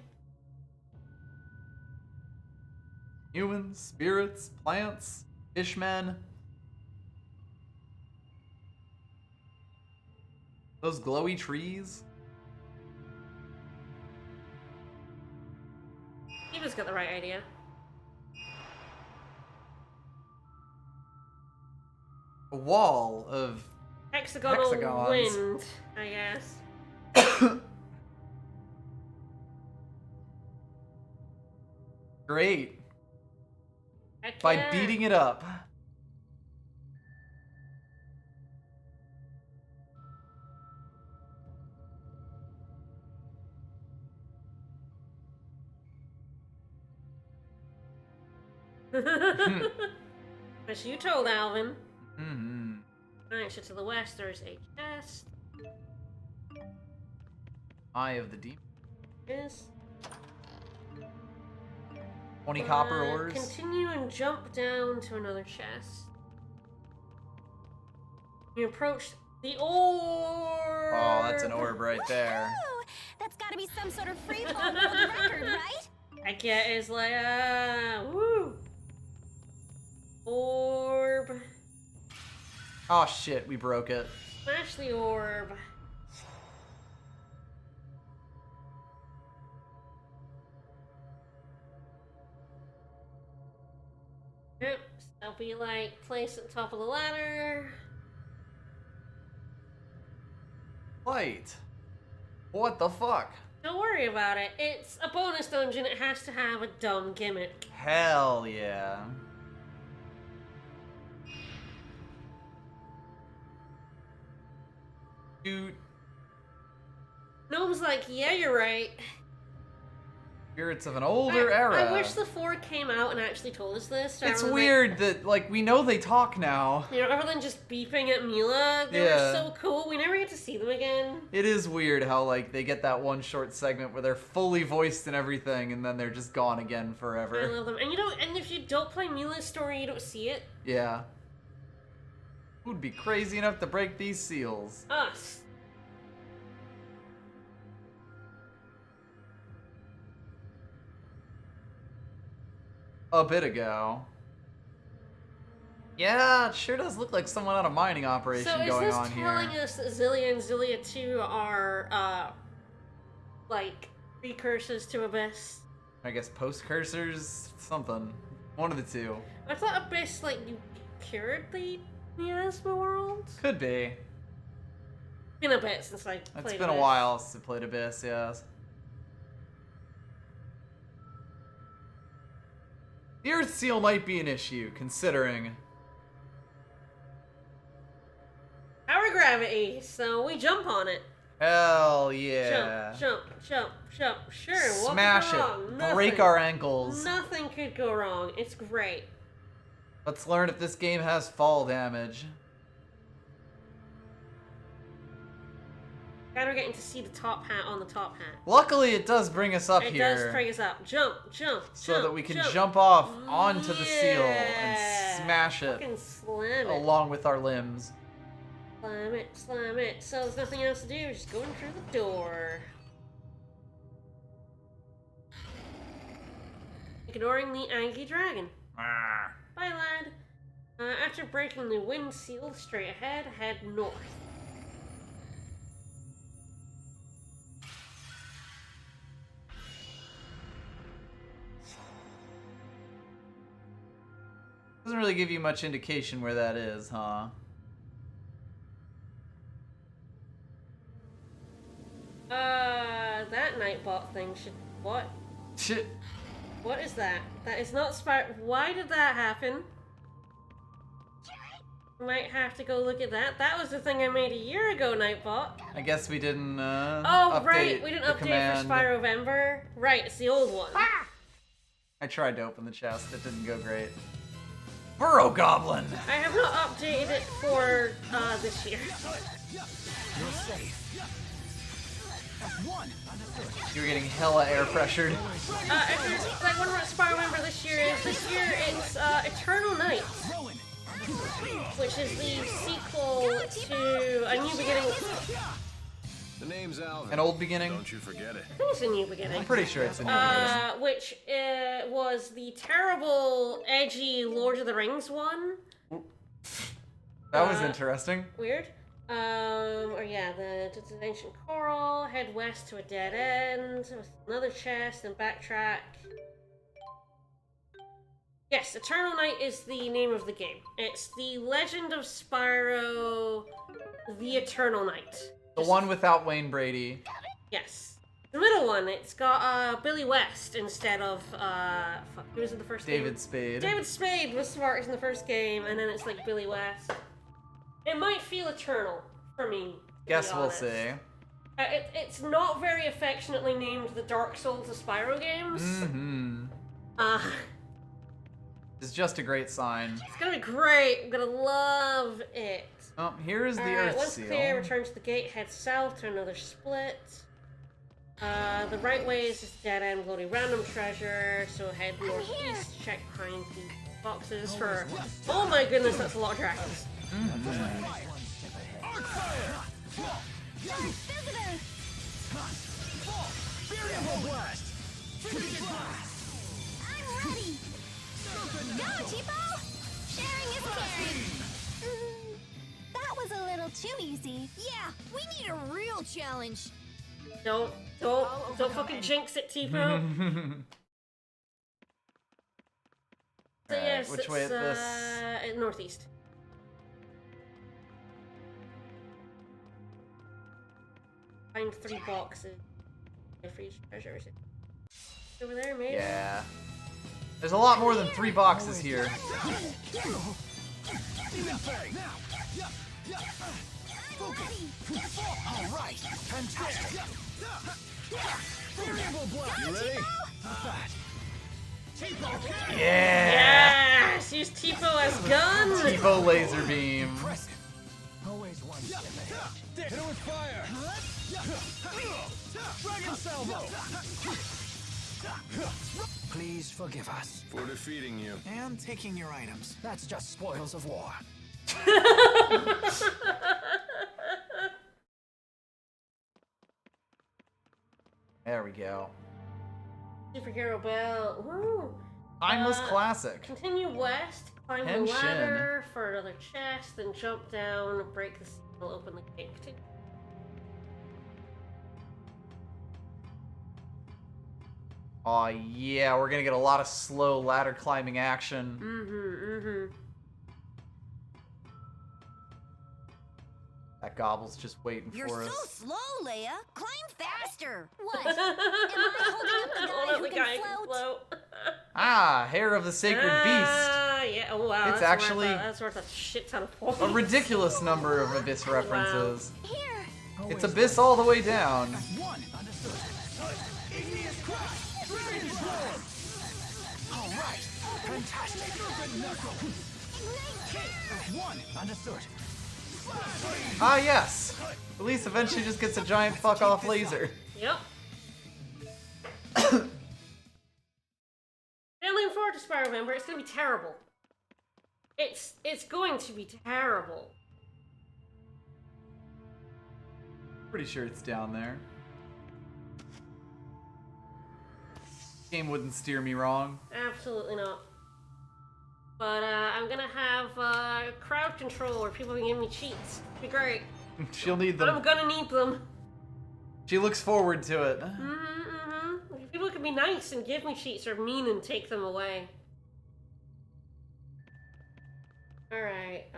Humans, spirits, plants, fishmen. Those glowy trees. You just got the right idea. A wall of Hexagonal hexagons. wind, I guess. Great. Heck By yeah. beating it up. As you told Alvin. Mm-hmm. Alright, so to the west there's a chest. Eye of the Demon. Yes. 20 copper ores. Continue and jump down to another chest. You approach the orb. Oh, that's an orb right there. Woo! That's gotta be some sort of free-fall world record, right? I get it's like, woo. Orb. Oh shit, we broke it. Smash the orb. Yep, so we like place at the top of the ladder. Light. What the fuck? Don't worry about it. It's a bonus dungeon. It has to have a dumb gimmick. Hell yeah. Dude. Gnome's like, yeah, you're right. Spirits of an older era. I wish the 4 came out and actually told us this. It's rather weird that, like, we know they talk now. You know, other than just beeping at Mila, they were so cool. We never get to see them again. It is weird how, like, they get that one short segment where they're fully voiced and everything, and then they're just gone again forever. I love them. And you don't. And if you don't play Mila's story, you don't see it. Yeah. Who'd be crazy enough to break these seals? Us. A bit ago. Yeah, it sure does look like someone on a mining operation going on here. So is this telling us that Xillia and Xillia 2 are, like, precursors to Abyss? I guess post-cursors? Something. One of the two. I thought Abyss, like, you cured the miasma world? Could be. Been a bit since I played It's been Abyss. a while since I played Abyss, yes. The Earth Seal might be an issue, considering... Power gravity, so we jump on it. Hell yeah. Jump. Sure, what Smash could go it. wrong? Nothing. Break our ankles. Nothing could go wrong. It's great. Let's learn if this game has fall damage. Glad we're getting to see the top hat on the top hat. Luckily, it does bring us up It here. does bring us up. Jump. So that we can jump off onto the seal and smash it. Fucking slam it. Along with our limbs. Slam it. So there's nothing else to do. Just going through the door. Ignoring the Angie dragon. Ah. Bye, lad. After breaking the wind seal, straight ahead, head north. Doesn't really give you much indication where that is, huh? That Nightbot thing should... What? Shit. What is that? That is not Why did that happen? Might have to go look at that. That was the thing I made a year ago, Nightbot. I guess we didn't, Oh, right. We didn't update command. for Spyrovember. Right, it's the old one. I tried to open the chest. It didn't go great. Burrow Goblin! I have not updated it for, this year. You're safe. You're getting hella air pressured. Like, one of Spyrovember this year it's, Eternal Night. Which is the sequel to A New Beginning. The name's Alvin. An Old Beginning? Don't you forget it. I think it's A New Beginning. I'm pretty sure it's A New Beginning. Which was the terrible, edgy Lord of the Rings one. That was interesting. Weird. Or yeah, the ancient coral, head west to a dead end, with another chest, and backtrack. Yes, Eternal Night is the name of the game. It's the Legend of Spyro, the Eternal Night. The one without Wayne Brady. Yes. The middle one, it's got Billy West instead of who was in the first game? David Spade. David Spade was Spartacus in the first game, and then it's like Billy West. It might feel eternal for me. Guess we'll see. It's not very affectionately named the Dark Souls of Spyro games. It's just a great sign. It's gonna be great. I'm gonna love it. Oh, here is the Earth once Seal. clear, return to the gate, head south to another split. The right way is just dead end, loading random treasure, so head northeast, check behind the boxes for... Oh my goodness, that's a lot of dragons. I'm ready! Go, Tipo! Sharing is caring! That was a little too easy. Yeah, we need a real challenge. Don't fucking jinx it, Tipo. So yes, which way is this? Northeast. Find 3 boxes for each treasure. Is it over there, maybe? Yeah. There's a lot more than 3 boxes here. Alright, fantastic. You ready? Yeah! Yes! Use Tipo as gun! Tipo laser beam. Always one step ahead. Hit it with fire! Dragon salvo! Please forgive us. For defeating you. And taking your items. That's just spoils of war. There we go. Superhero belt. Woo! Timeless classic. Continue west, climb the Henshin. ladder for another chest, then jump down, break the seal, open the gate. Continue. Aw, yeah, we're gonna get a lot of slow ladder climbing action. That gobble's just waiting You're for so us. slow, Leia. Climb faster. What? Am I holding up the guy who can float? Ah, hair of the sacred beast. Yeah. Oh wow. It's that's actually that's worth a shit ton of points. A ridiculous number of Abyss references. Here. It's Abyss all the way down. One, understood. Igneous crush. Dragon sword. Alright, fantastic. One, understood. Ah, yes. Elise eventually just gets a giant fuck-off laser. Yep. I'm looking forward to Spyro Member. It's gonna be terrible. It's going to be terrible. Pretty sure it's down there. Game wouldn't steer me wrong. Absolutely not. But I'm gonna have crowd control where people can give me cheats. It'd be great. She'll need them. I'm gonna need them. She looks forward to it. People can be nice and give me cheats, or mean and take them away. Alright.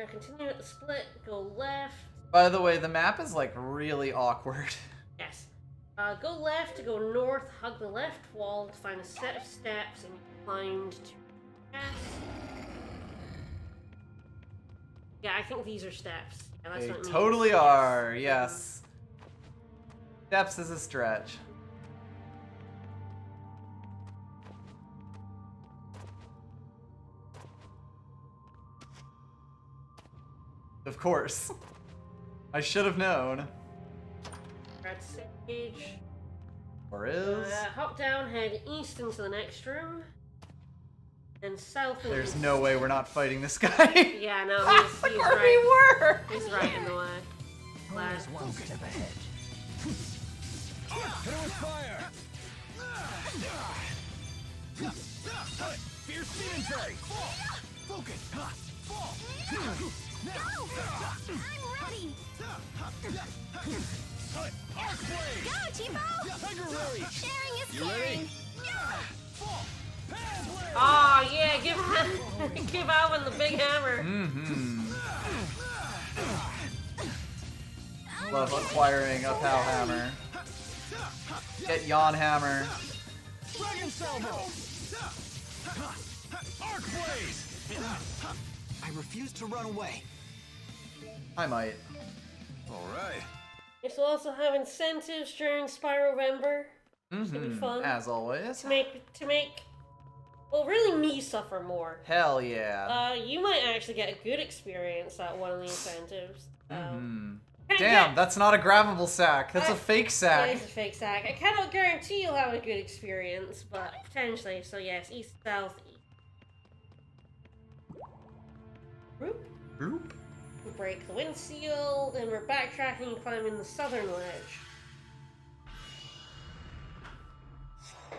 Continue at the split, go left. By the way, the map is like really awkward. Yes. Go left to go north, hug the left wall to find a set of steps, and climb to yeah, I think these are steps. Yeah, that's They what it means. totally are, yes. Steps is a stretch. Of course. I should have known. Red stage. Or is? Hop down, head east into the next room. And south and There's east. no way we're not fighting this guy. Yeah, no, he's Look right. where we were! He's right in the way. Always one step ahead. Hit it with fire! Fierce demon fairy! Focus! Fall! Go! I'm ready. Go, Tipo! Tiger Rary! Sharing is You ready? caring. Oh yeah, give Alvin the big hammer. Love acquiring a PAL hammer. Get Yawn Hammer. Dragon Salvo! Arc Blaze! I refuse to run away. I might. All right. This will also have incentives during Spyrovember. It's gonna be fun. As always. To make, well, really me suffer more. Hell yeah. You might actually get a good experience at one of the incentives. Damn, that's not a grabbable sack. That's a fake sack. Yeah, it's a fake sack. I cannot guarantee you'll have a good experience, but potentially. So yes, east, south, east. Roop. Roop. We break the wind seal, then we're backtracking and climbing the southern ledge.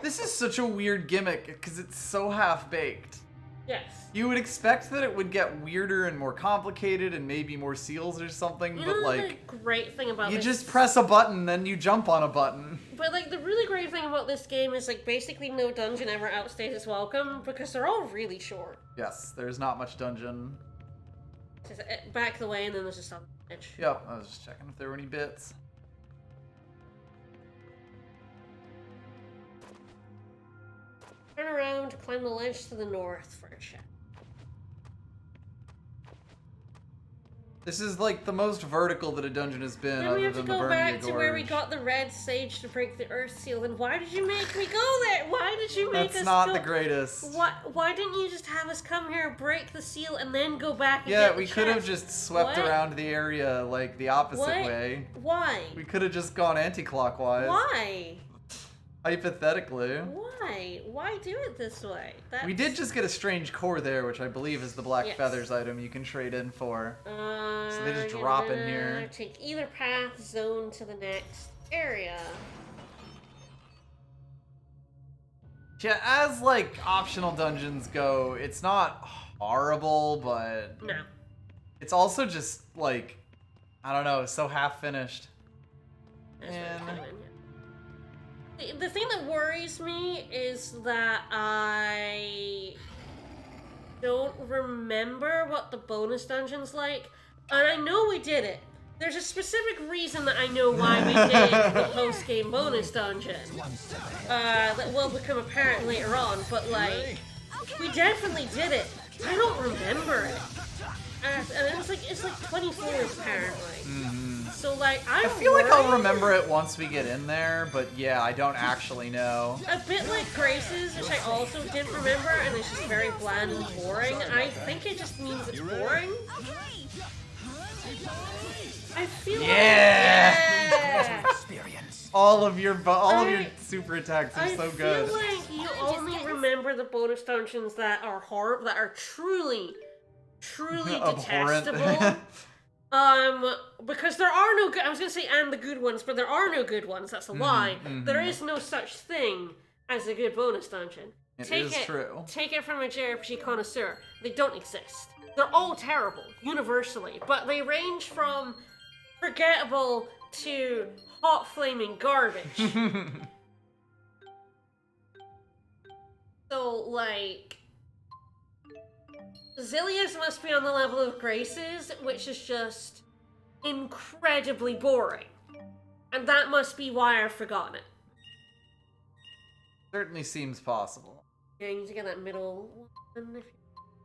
This is such a weird gimmick because it's so half-baked. Yes. You would expect that it would get weirder and more complicated and maybe more seals or something, but like... the great thing about you this... just press a button, then you jump on a button. But like, the really great thing about this game is like, basically no dungeon ever outstays its welcome, because they're all really short. Yes, there's not much dungeon. Just back the way and then there's a southern edge. Yep, I was just checking if there were any bits. Turn around, climb the ledge to the north for a check. This is like the most vertical that a dungeon has been, Then other we have to than the go Vermia back Gorge. to where we got the red sage to break the earth seal. And why did you make me go there? Why did you make us That's not go... the greatest. Why didn't you just have us come here, break the seal, and then go back and Yeah, get we the could have chest? just swept What? around the area like the opposite What? way. Why? We could have just gone anti-clockwise. Why? Hypothetically. Why? Why do it this way? We did just get a strange core there, which I believe is the Black Yes. Feathers item you can trade in for. So they just You're drop in gonna here. Take either path, zone to the next area. Yeah, as like optional dungeons go, it's not horrible, but No. it's also just like, I don't know, so half finished. That's really common, yeah. The thing that worries me is that I don't remember what the bonus dungeon's like, and I know we did it. There's a specific reason that I know why we did the post-game bonus dungeon. That will become apparent later on, but like, we definitely did it. I don't remember it. And it's like 24 apparently. So like, I feel like I'll remember it once we get in there, but yeah, I don't actually know. A bit like Grace's, which I also didn't remember, and it's just very bland and boring. I think it just means it's boring. I feel like... Yeah! All of your super attacks are so good. I feel like you only remember the bonus dungeons that are horrible, that are truly detestable. Because there are no good, I was gonna say and the good ones, but there are no good ones, that's a lie. There is no such thing as a good bonus dungeon. It is true. Take it from a JRPG connoisseur. They don't exist. They're all terrible, universally, but they range from forgettable to hot flaming garbage. So, like, Xillia's must be on the level of Grace's, which is just incredibly boring. And that must be why I've forgotten it. Certainly seems possible. Yeah, you need to get that middle one if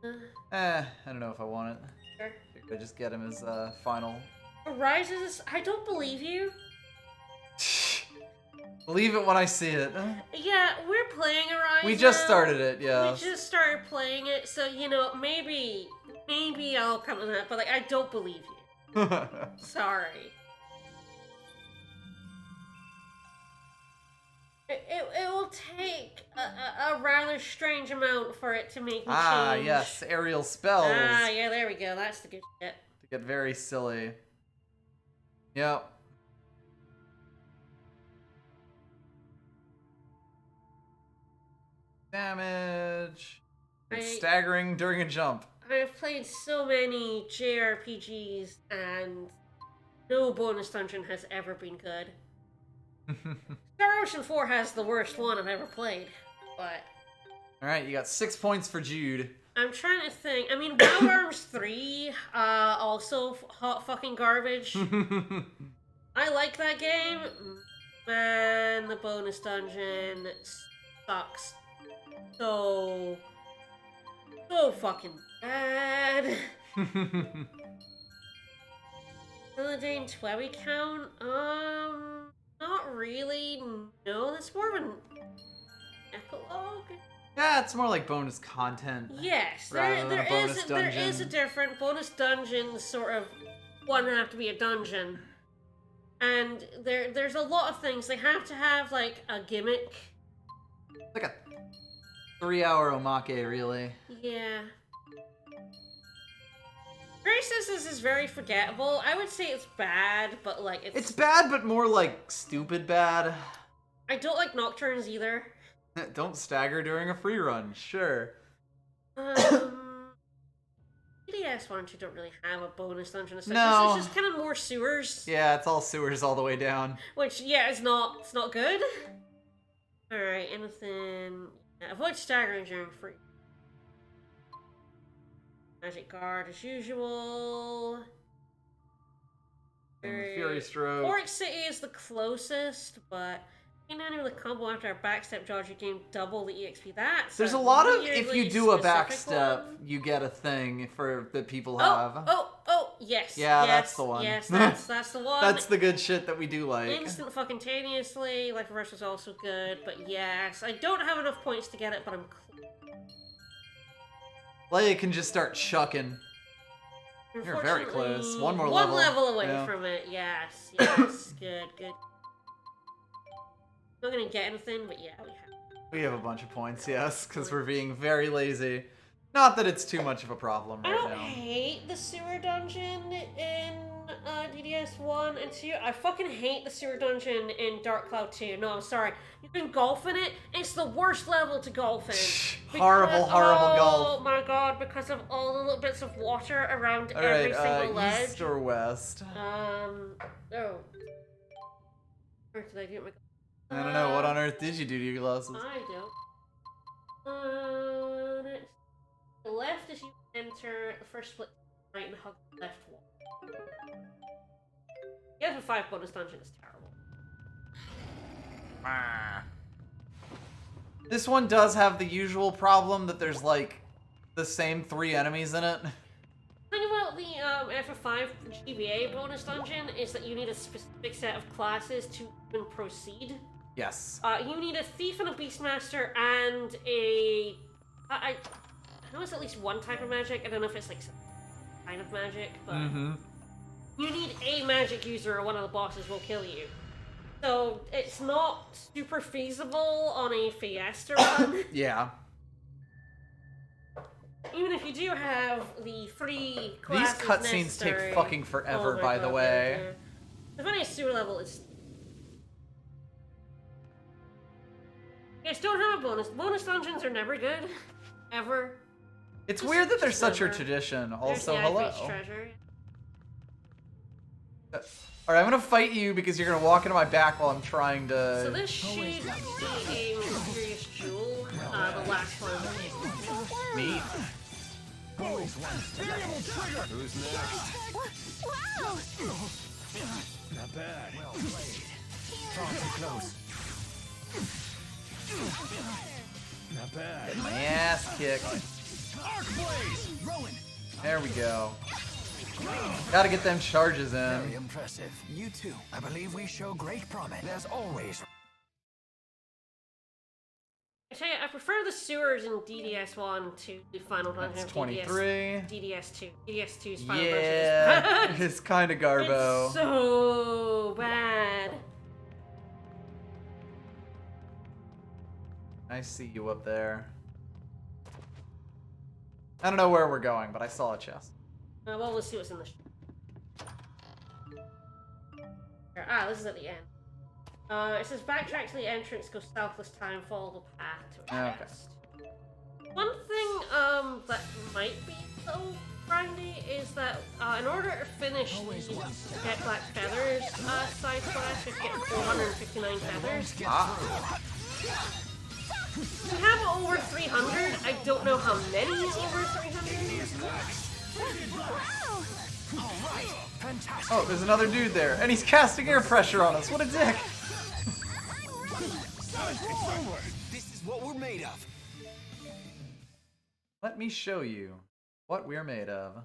you... I don't know if I want it. Sure. I just get him as final. Arises, I don't believe you. Believe it when I see it. Yeah, we're playing Arise We just now. started it, yeah. We just started playing it, so, you know, maybe I'll come to that, but, like, I don't believe you. Sorry. It will take a rather strange amount for it to make me change. Yes, aerial spells. Yeah, there we go. That's the good shit. To get very silly. Yep. Damage. It's staggering during a jump. I've played so many JRPGs and no bonus dungeon has ever been good. Star Ocean 4 has the worst one I've ever played, but... Alright, you got 6 points for Jude. I'm trying to think. I mean, Wild Arms 3, also hot fucking garbage. I like that game. Man, the bonus dungeon sucks so fucking bad. Illidan Twewy count? Not really. No, that's more of an epilogue. Yeah, it's more like bonus content. Yes, rather than a bonus there dungeon. is a different bonus dungeons. Sort of one have to be a dungeon, and there's a lot of things. They have to have like a gimmick. Like a 3-hour omake, really. Yeah. Grace's is very forgettable. I would say it's bad, but like It's bad, but more like stupid bad. I don't like Nocturnes either. Don't stagger during a free run, sure. DDS 1 and 2 don't really have a bonus dungeon as such. No. It's just kind of more sewers. Yeah, it's all sewers all the way down. Which, yeah, it's not good. Alright, anything... avoid staggering during free. Magic Guard as usual. Fury Stroke. Fork City is the closest, but... with a combo after a backstep dodge, you gain double the EXP. There's a lot of, if weirdly you do a specific backstep, one. you get a thing that people have. Yes. Yeah, yes, that's the one. Yes, that's the one. That's the good shit that we do like. Instant fucking taneously. Life Reverse was also good, but yes. I don't have enough points to get it, but I'm Leia can just start chucking. You're very close. One more level. One level away Yeah. from it, yes. Good. Not gonna get anything, but yeah, we have. We have a bunch of points, yes, because we're being very lazy. Not that it's too much of a problem I right don't now. hate the sewer dungeon in DDS 1 and 2. I fucking hate the sewer dungeon in Dark Cloud 2. No, I'm sorry. You can golf in it. It's the worst level to golf in. Horrible golf. Oh my god, because of all the little bits of water around All every right, single ledge. east or west? Oh. Where did I get my... I don't know. What on earth did you do to your glasses? I don't. The left is you enter the first split right and hug the left wall. Yeah, for 5 bonus dungeon is terrible. This one does have the usual problem that there's like the same 3 enemies in it. The thing about the FF5 GBA bonus dungeon is that you need a specific set of classes to even proceed. Yes. You need a thief and a beastmaster and a... I know it's at least one type of magic. I don't know if it's like some kind of magic, but... You need a magic user or one of the bosses will kill you. So it's not super feasible on a Fiesta run. Yeah. Even if you do have the 3 classes These cutscenes necessary. take fucking forever, Oh my by the God, way. yeah. The funniest sewer level is... Yes, don't have a bonus. Bonus dungeons are never good. Ever. It's weird that there's such a never. tradition. There's Also, the hello. Ice treasure. Alright, I'm gonna fight you because you're gonna walk into my back while I'm trying to... So this should be a mysterious jewel. The last one. Me. Who's next? Wow! Not bad. Well played. Far too close. Not bad. Get my ass kicked. Arc blaze. Rowan. There we go. Gotta get them charges in. Very impressive. You too. I believe we show great promise. There's always. I tell you, I prefer the sewers in DDS 1 to the final dungeon That's of 23. DDS 2. DDS 2's final Yeah, dungeon is bad. it's kind of garbo. It's so bad. I see you up there. I don't know where we're going, but I saw a chest. Well, let's see what's in the... this is at the end. It says backtrack to the entrance, go south this time, follow the path to a chest. One thing that might be so grindy is that in order to finish the Get Black Feathers side quest, you have to get 459 feathers. We have over 300. I don't know how many is over 300. Oh, there's another dude there, and he's casting air pressure on us. What a dick! This is what we're made of. Let me show you what we're made of.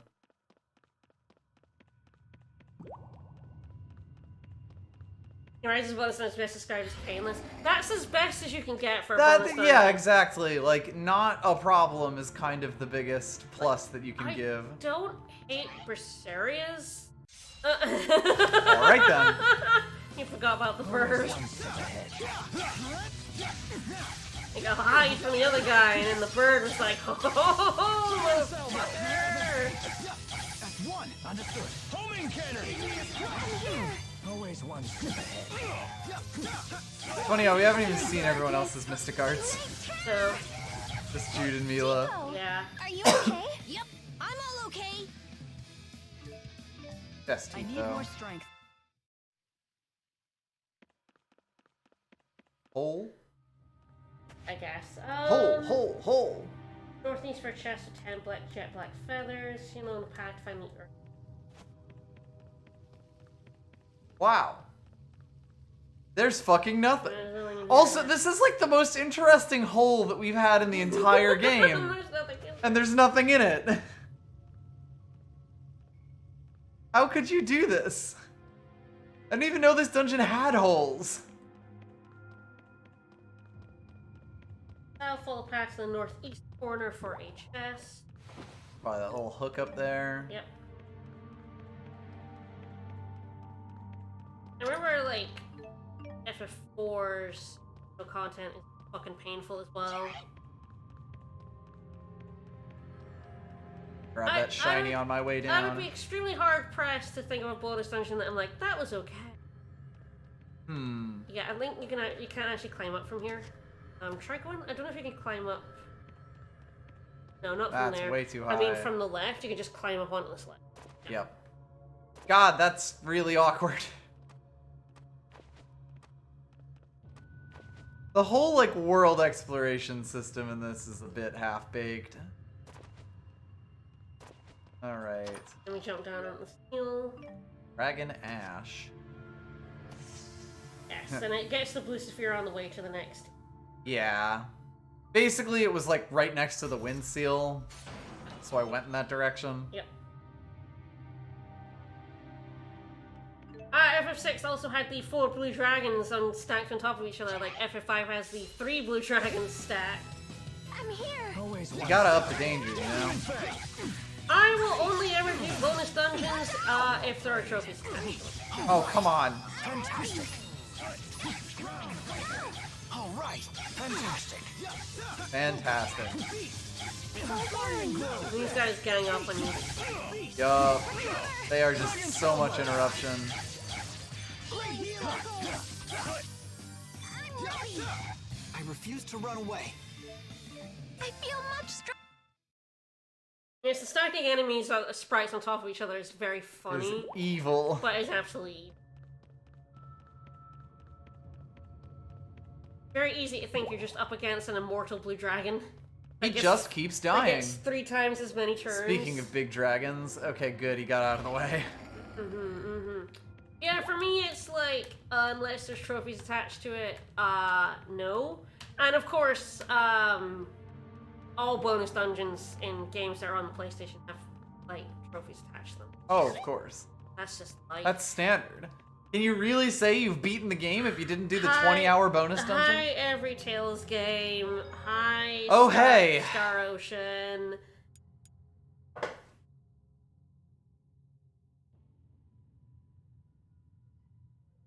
Rise's bonus dungeon is best described as painless. That's as best as you can get for a bonus dungeon. Yeah, exactly. Like, not a problem is kind of the biggest plus that you can give. I don't hate Berseria's. Alright then. You forgot about the bird. You got hide from the other guy, and then the bird was like, oh, That's one. Understood. Homing cannon. Always one step ahead. Funny how we haven't even seen everyone else's Mystic Arts. So, Just Jude and Mila. yeah. Are you okay? Yep, I'm all okay. Best I teeth, need though. more strength. Hole? I guess. Hole. Northeast for a chest of 10 jet black feathers. You know, in the pack, find the earth. Wow. There's fucking nothing. Also, this is like the most interesting hole that we've had in the entire game. There's nothing in it. And there's nothing in it. How could you do this? I didn't even know this dungeon had holes. I'll follow past the northeast corner for a chest. By that little hook up there. Yep. I remember, like, FF4's content is fucking painful as well. Grab that shiny on my way down. I would be extremely hard pressed to think of a bonus dungeon that I'm like, that was okay. Yeah, I think you can't actually climb up from here. Try going. I don't know if you can climb up. No, not from there. That's way too high. I mean, from the left, you can just climb up onto this left. Yep. God, that's really awkward. The whole, like, world exploration system in this is a bit half-baked. Alright. Then we jump down on this hill. Dragon Ash. Yes, and it gets the blue sphere on the way to the next. Yeah. Basically, it was, like, right next to the wind seal. So I went in that direction. Yep. FF6 also had the 4 blue dragons stacked on top of each other, like FF5 has the 3 blue dragons stacked. I'm here. You gotta up the danger, you know? I will only ever do bonus dungeons if there are trophies. Oh, come on. Fantastic. All right. Fantastic. Fantastic. These guys gang up on you. Yup. They are just so much interruption. I refuse to run away. I feel much stronger. Yes, the stacking enemies sprites on top of each other is very funny. It's evil. But it's absolutely evil. Very easy to think you're just up against an immortal blue dragon. He just keeps dying. It's 3 times as many turns. Speaking of big dragons, okay, good, he got out of the way. Yeah, for me it's like, unless there's trophies attached to it, no. And of course, all bonus dungeons in games that are on the PlayStation have, like, trophies attached to them. Oh, of course. That's just like... That's standard. Can you really say you've beaten the game if you didn't do the 20-hour bonus dungeon? Hi, every Tales game. Hi, Oh, hey. Star Ocean.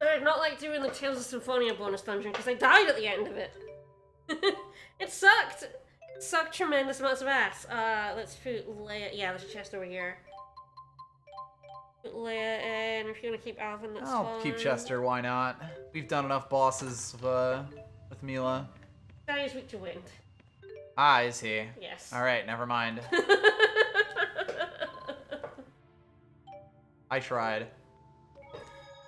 I'd not like doing the Tales of Symphonia bonus dungeon because I died at the end of it. It sucked. It sucked tremendous amounts of ass. Let's put Leia. Yeah, there's a chest over here. Put Leia in. If you want to keep Alvin, that's fine. I'll keep Chester, why not? We've done enough bosses with Mila. Guy is weak to wind. Ah, is he? Yes. Alright, never mind. I tried.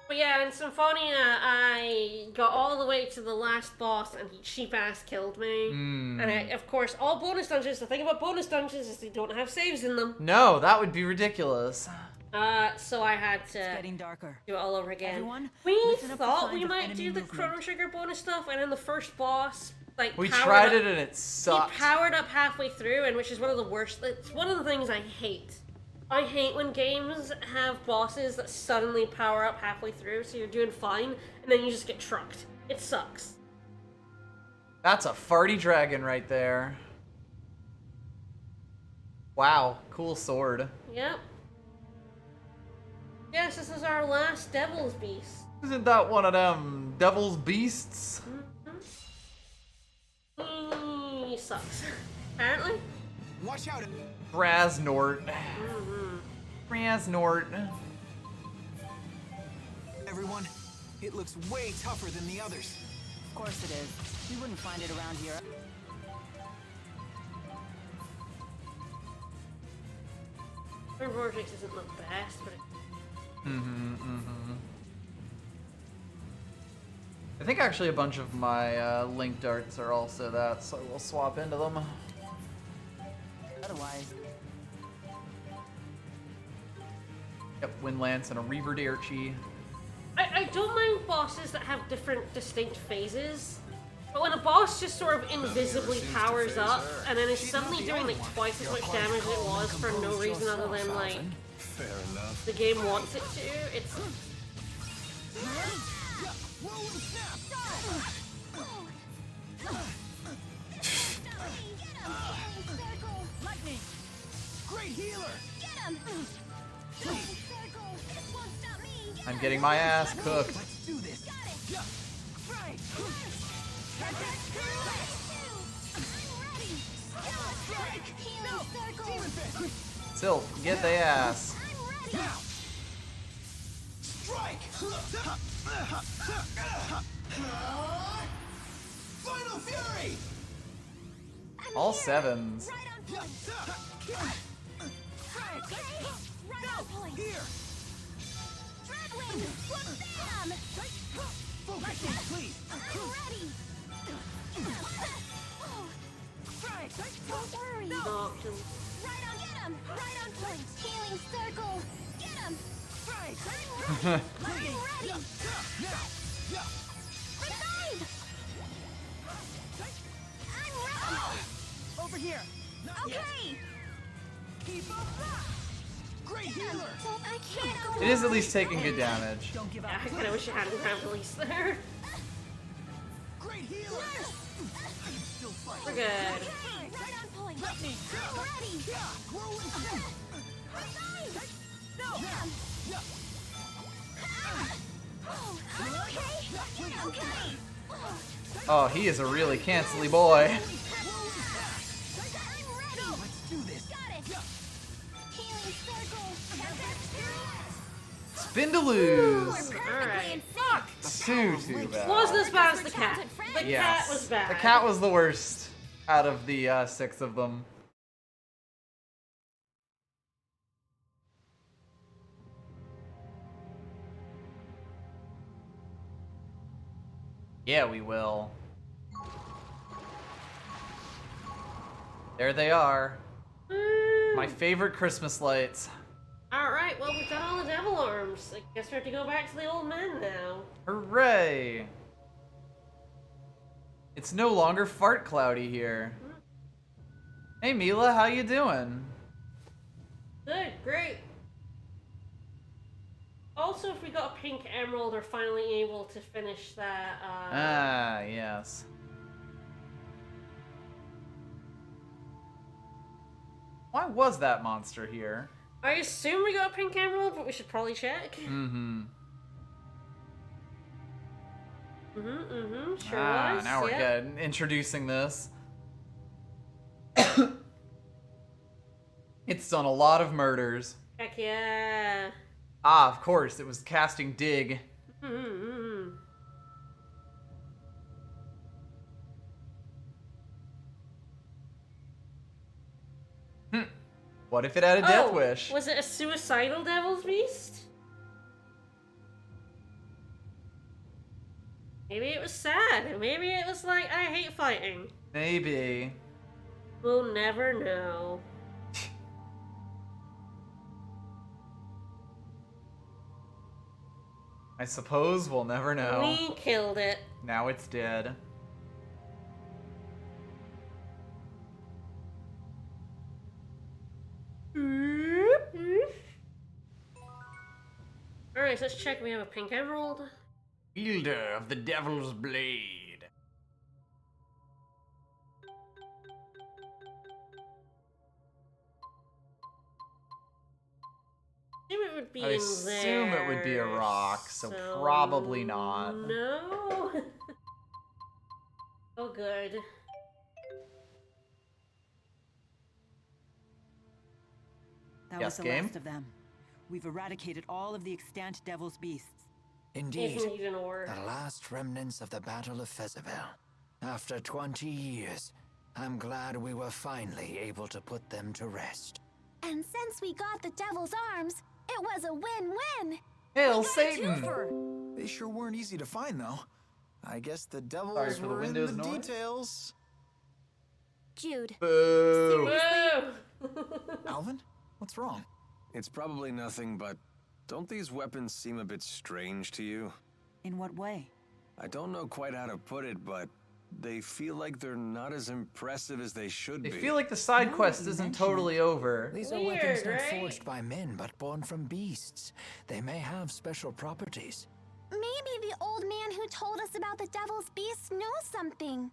But yeah, in Symphonia, I got all the way to the last boss and he cheap-ass killed me. And of course, all bonus dungeons, the thing about bonus dungeons is they don't have saves in them. No, that would be ridiculous. So I had to getting darker. do it all over again. Everyone, We listen up for thought signs we of might enemy do the movement. Chrono Trigger bonus stuff, and then the first boss, like, We powered tried up- it and it sucked. He powered up halfway through, and which is one of the worst. It's one of the things I hate. I hate when games have bosses that suddenly power up halfway through, so you're doing fine, and then you just get trucked. It sucks. That's a farty dragon right there. Wow, cool sword. Yep. Yes, this is our last Devil's Beast. Isn't that one of them devil's beasts? He sucks. Apparently. Watch out. Braznort. Braznort. Everyone, it looks way tougher than the others. Of course it is. You wouldn't find it around here. Vortex isn't the best, but I think actually a bunch of my link darts are also that, so we'll swap into them. Otherwise. Yep, Wind Lance and a Reaver Deerchi. I don't mind bosses that have different distinct phases, but when a boss just sort of invisibly powers up and then is suddenly doing like twice as much damage as it was for no reason other than like Fair enough. the game wants it to, it's Lightning! Great healer! Get him! Circle! This won't stop me! I'm getting my ass cooked. Let's do this! Got it! Right! I'm ready! Healing circle! Sylph, get the ass. I'm ready! Strike! Final Fury! All sevens. Right on point! Right on point! Here! Dreadwing! Bam! Focus, please! I'm ready! Don't worry! options. Right on, get him! Right on point! Healing circle! Get him! I'm ready! I'm ready! Revive! I'm ready! Over here! Okay! Keep up! Great healer! I can't go. It is at least taking good damage. Don't give up. I kind of wish I hadn't had release there. Great healer! Still fight. We're good. Okay, right on point! I'm ready! No! Okay! Okay! Oh, he is a really cancelly boy. I'm ready! Let's do this! Got it! Healing circle! Spindaloos. Alright. Too bad. Wasn't as bad as the cat. The Yes. cat was bad. The cat was the worst out of the 6 of them. Yeah, we will. There they are. My favorite Christmas lights. Alright, well, we've done all the devil arms. I guess we have to go back to the old men now. Hooray! It's no longer fart cloudy here. Hey Mila, how you doing? Good, great. Also, if we got a pink emerald, we're finally able to finish that, Ah, yes. Why was that monster here? I assume we got a pink emerald, but we should probably check. Mm-hmm. Sure was. Now we're yeah. getting introducing this. It's done a lot of murders. Heck yeah. Ah, of course, it was casting Dig. What if it had a death wish? Was it a suicidal devil's beast? Maybe it was sad. Maybe it was like, I hate fighting. Maybe. We'll never know. I suppose we'll never know. We killed it. Now it's dead. Alright, so let's check. We have a pink emerald. Wielder of the Devil's Blade. It would be I assume it would be a rock, so probably not. No. Oh, good. That Yes, was the game? last of them. We've eradicated all of the extant devil's beasts. Indeed, Isn't even or. the last remnants of the Battle of Fezabel. After 20 years, I'm glad we were finally able to put them to rest. And since we got the devil's arms, it was a win-win. Hail Satan! They sure weren't easy to find, though. I guess the devils Sorry for the were in Windows the noise. details. Jude. Boo! Alvin, what's wrong? It's probably nothing, but don't these weapons seem a bit strange to you? In what way? I don't know quite how to put it, but they feel like they're not as impressive as they should They be. feel like the side quest isn't totally over. These are Weird, weapons not right? forged by men, but born from beasts. They may have special properties. Maybe the old man who told us about the devil's beast knows something.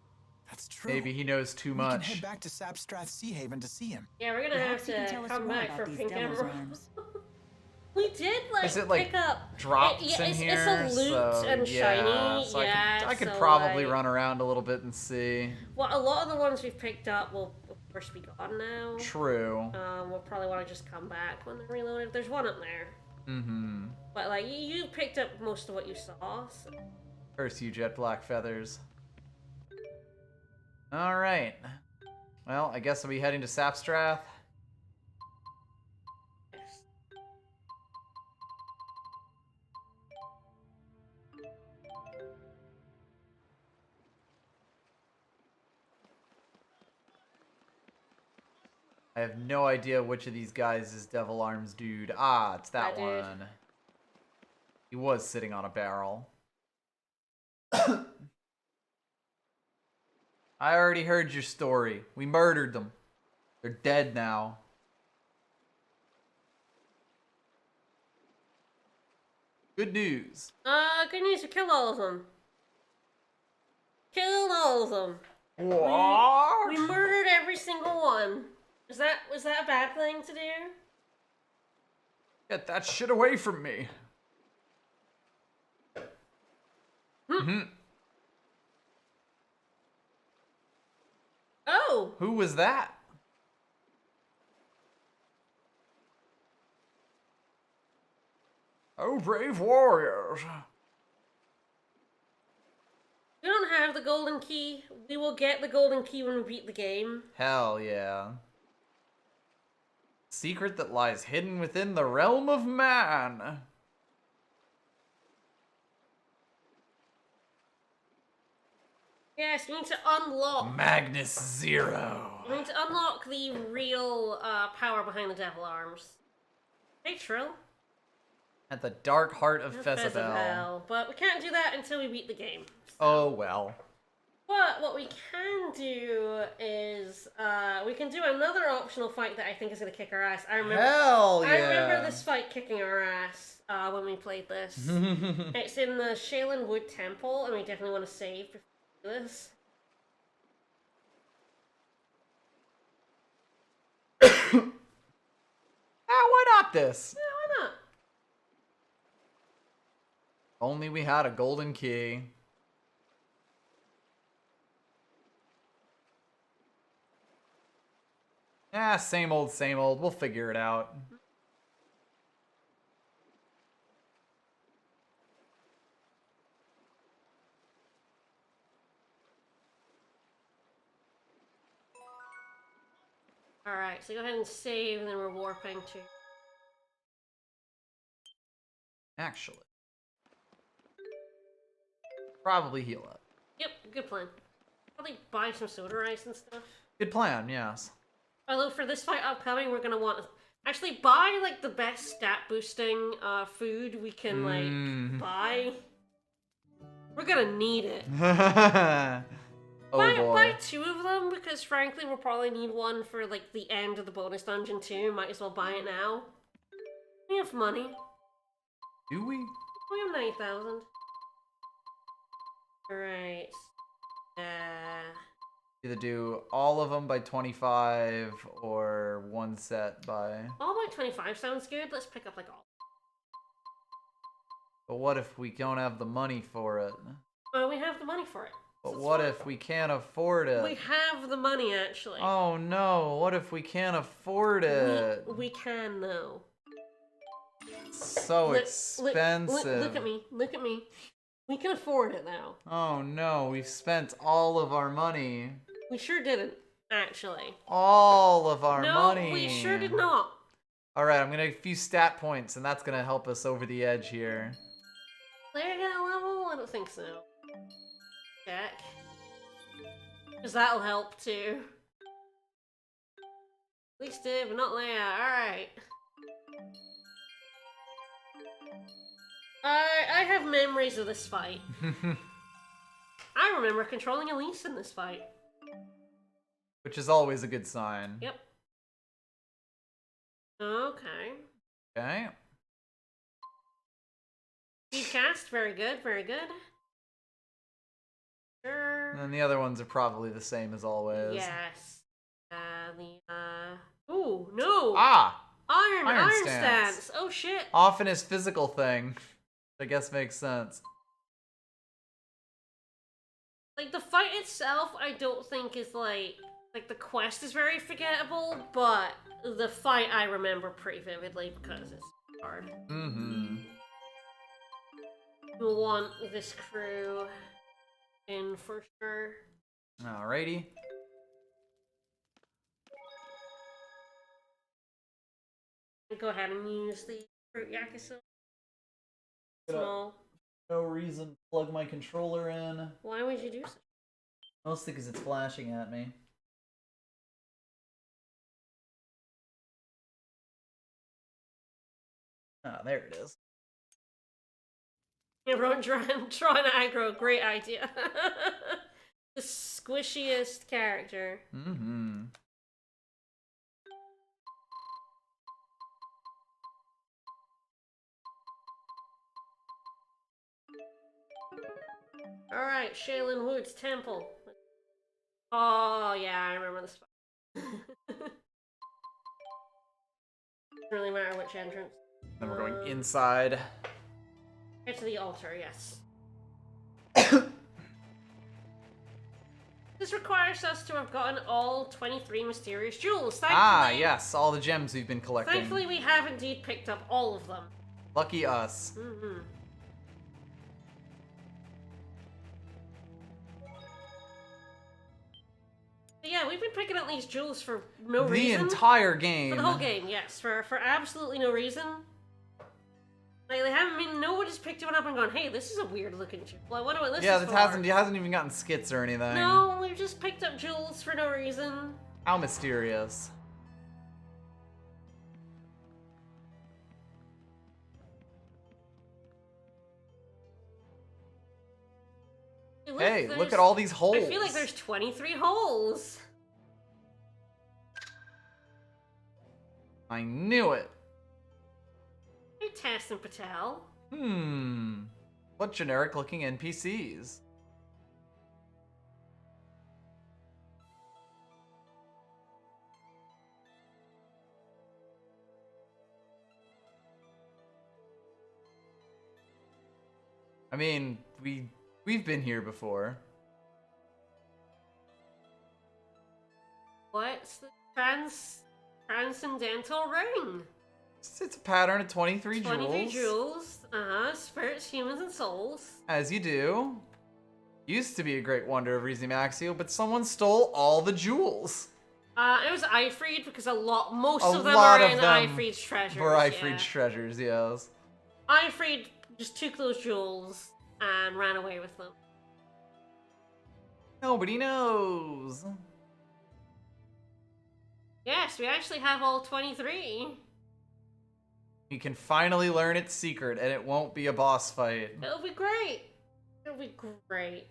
That's true. Maybe he knows too We can much. head back to Sapstrath Sea Haven to see him. Yeah, we're gonna Perhaps have you can tell to us come more back about for these pink devil's emerald. arms. We did like Is it, like, pick up drops yeah, in it's here? a loot so, and yeah, shiny. so yeah, I could so, probably like, run around a little bit and see. Well, a lot of the ones we've picked up will of course be gone now. True. We'll probably want to just come back when they're reloaded. There's one up there. Mm-hmm. But like you picked up most of what you saw. So. Curse you, jet black feathers. Alright. Well, I guess I'll be heading to Sapstrath. Yes. I have no idea which of these guys is Devil Arms Dude. Ah, it's that Dude. one. He was sitting on a barrel. I already heard your story. We murdered them. They're dead now. Good news. Good news. We killed all of them. Killed all of them. What? We murdered every single one. Was that a bad thing to do? Get that shit away from me. Mm-hmm. Oh. Who was that? Oh, brave warriors. We don't have the golden key. We will get the golden key when we beat the game. Hell yeah. Secret that lies hidden within the realm of man. Yes, we need to unlock. Magnus Zero. We need to unlock the real power behind the devil arms. Hey, Trill. At the dark heart of Fezabel. Fezabel. But we can't do that until we beat the game. Oh well. But what we can do is we can do another optional fight that I think is going to kick our ass. I remember. Hell yeah. I remember this fight kicking our ass when we played this. It's in the Shaolin Wood Temple, and we definitely want to save before we do this. Why not this? Yeah, why not? Only we had a golden key. Ah, same old, same old. We'll figure it out. Alright, so go ahead and save, and then we're warping to... Actually. Probably heal up. Yep, good plan. Probably buy some soda ice and stuff. Good plan, yes. Although for this fight upcoming, we're gonna want Actually, buy, like, the best stat boosting food we can, like, buy. We're gonna need it. Oh boy. Buy 2 of them, because frankly, we'll probably need one for, like, the end of the bonus dungeon too. Might as well buy it now. We have money. Do we? We have 9,000. Alright. Either do all of them by 25 or one set by... All by 25 sounds good. Let's pick up, like, all. But what if we don't have the money for it? We have the money for it. But what if we can't afford it? We have the money, actually. Oh no, what if we can't afford it? We can, though. So expensive. Look at me. Look at me. We can afford it now. Oh no, we've spent all of our money. We sure didn't, actually. All of our money. No, we sure did not. Alright, I'm gonna get a few stat points, and that's gonna help us over the edge here. Player get a level? I don't think so. Check. Because that'll help, too. At least did, but not Leia. Alright. I have memories of this fight. I remember controlling Elise in this fight. Which is always a good sign. Yep. Okay. Okay. Speed cast, very good, very good. Sure. And then the other ones are probably the same as always. Yes. Ooh, no! Ah! Iron stance! Oh shit! Often his physical thing. I guess makes sense. Like, the fight itself, I don't think is, like, the quest is very forgettable, but the fight I remember pretty vividly because it's hard. Mm-hmm. We'll want this crew in for sure. Alrighty. Go ahead and use the fruit yakisoba. Small. No reason to plug my controller in. Why would you do so? Mostly because it's flashing at me. Ah, there it is. Everyone trying to aggro, great idea. The squishiest character. Mm-hmm. Alright, Shaylin Woods Temple. Oh, yeah, I remember this spot. Doesn't really matter which entrance. Then we're going inside. Get to the altar, yes. This requires us to have gotten all 23 mysterious jewels. Thankfully, yes, all the gems we've been collecting. Thankfully, we have indeed picked up all of them. Lucky us. Mm-hmm. Yeah, we've been picking up these jewels for no reason. The entire game. For the whole game, yes. For absolutely no reason. Like, they haven't been, nobody's picked one up and gone, hey, this is a weird looking jewel. I wonder what this is for. Yeah, it hasn't even gotten skits or anything. No, we've just picked up jewels for no reason. How mysterious. Hey, look at all these holes. I feel like there's 23 holes. I knew it. Hey, Tess and Patel. What generic looking NPCs? I mean, we've been here before. What's the transcendental ring? It's a pattern of 23 jewels. 23 jewels. Spirits, humans, and souls. As you do. Used to be a great wonder of Rizzimaxio, but someone stole all the jewels. It was Ifried because most of them are in Ifried's treasures. For Ifried's treasures, yes. Ifried just took those jewels and ran away with them. Nobody knows. Yes, we actually have all 23. We can finally learn its secret, and it won't be a boss fight. It'll be great. It'll be great.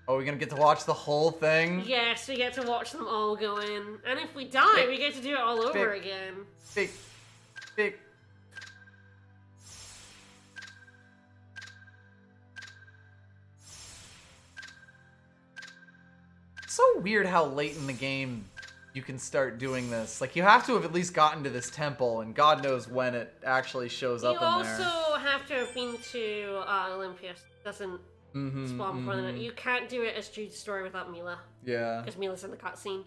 Oh, we're gonna get to watch the whole thing? Yes, we get to watch them all go in. And if we die, we get to do it all over Big. again. Big. Big. So weird how late in the game you can start doing this. Like, you have to have at least gotten to this temple, and God knows when it actually shows up You in there. also have to have been to Olympias. Doesn't spawn before then. You can't do it as Jude's story without Mila. Yeah. Because Mila's in the cutscene.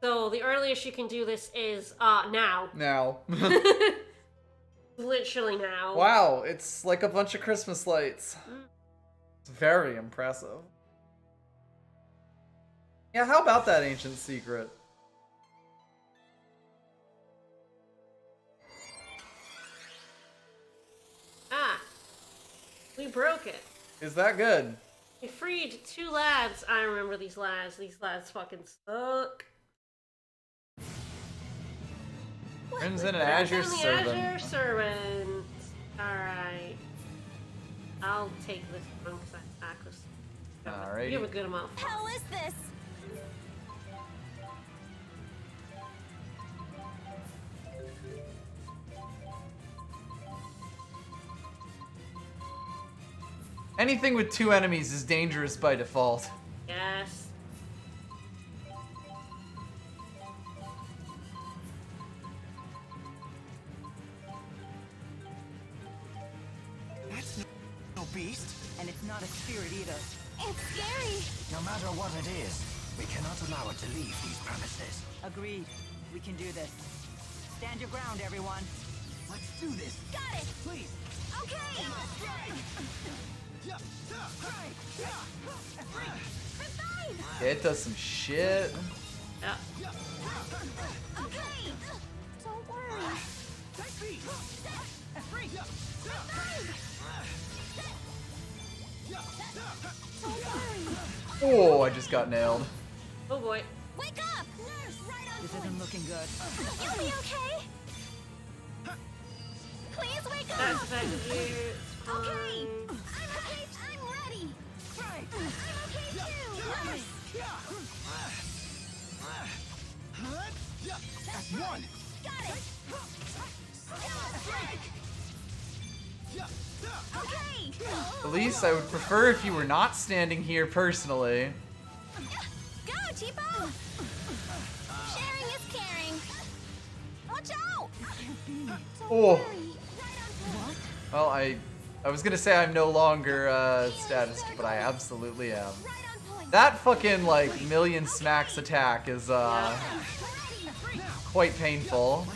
So the earliest you can do this is now. Now. Literally now. Wow, it's like a bunch of Christmas lights. It's very impressive. Yeah, how about that ancient secret? Ah. We broke it. Is that good? We freed 2 lads. I remember these lads. These lads fucking suck. Crimson and Azure Crimson Servant. the Azure Servant. Alright. I'll take this one because I attack this. Alright. You have a good amount. How is this? Anything with 2 enemies is dangerous by default. Yes. That's no beast. And it's not a spirit either. It's scary. No matter what it is, we cannot allow it to leave these premises. Agreed. We can do this. Stand your ground, everyone. Let's do this. Got it. Please. Okay. Revive. Yeah, it does some shit. Yeah. Okay. Don't worry. Oh, I just got nailed. Oh boy. Wake up! Nurse, right on This point. isn't looking good. You'll be okay. Please wake up. That's affected you. Okay. I'm okay. I'm ready. I'm okay too. Nurse. That's one. Got it. Okay. At least I would prefer if you were not standing here personally. Go, Tipo. Sharing is caring. Watch out. Oh. Well, I was gonna say I'm no longer status, but I absolutely am. That fucking like million smacks attack is quite painful.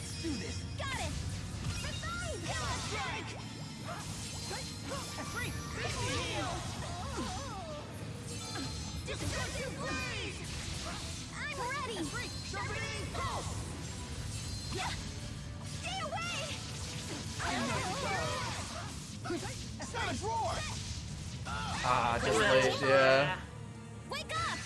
I'm ready. Stay away. Ah, just late, yeah. Wake up.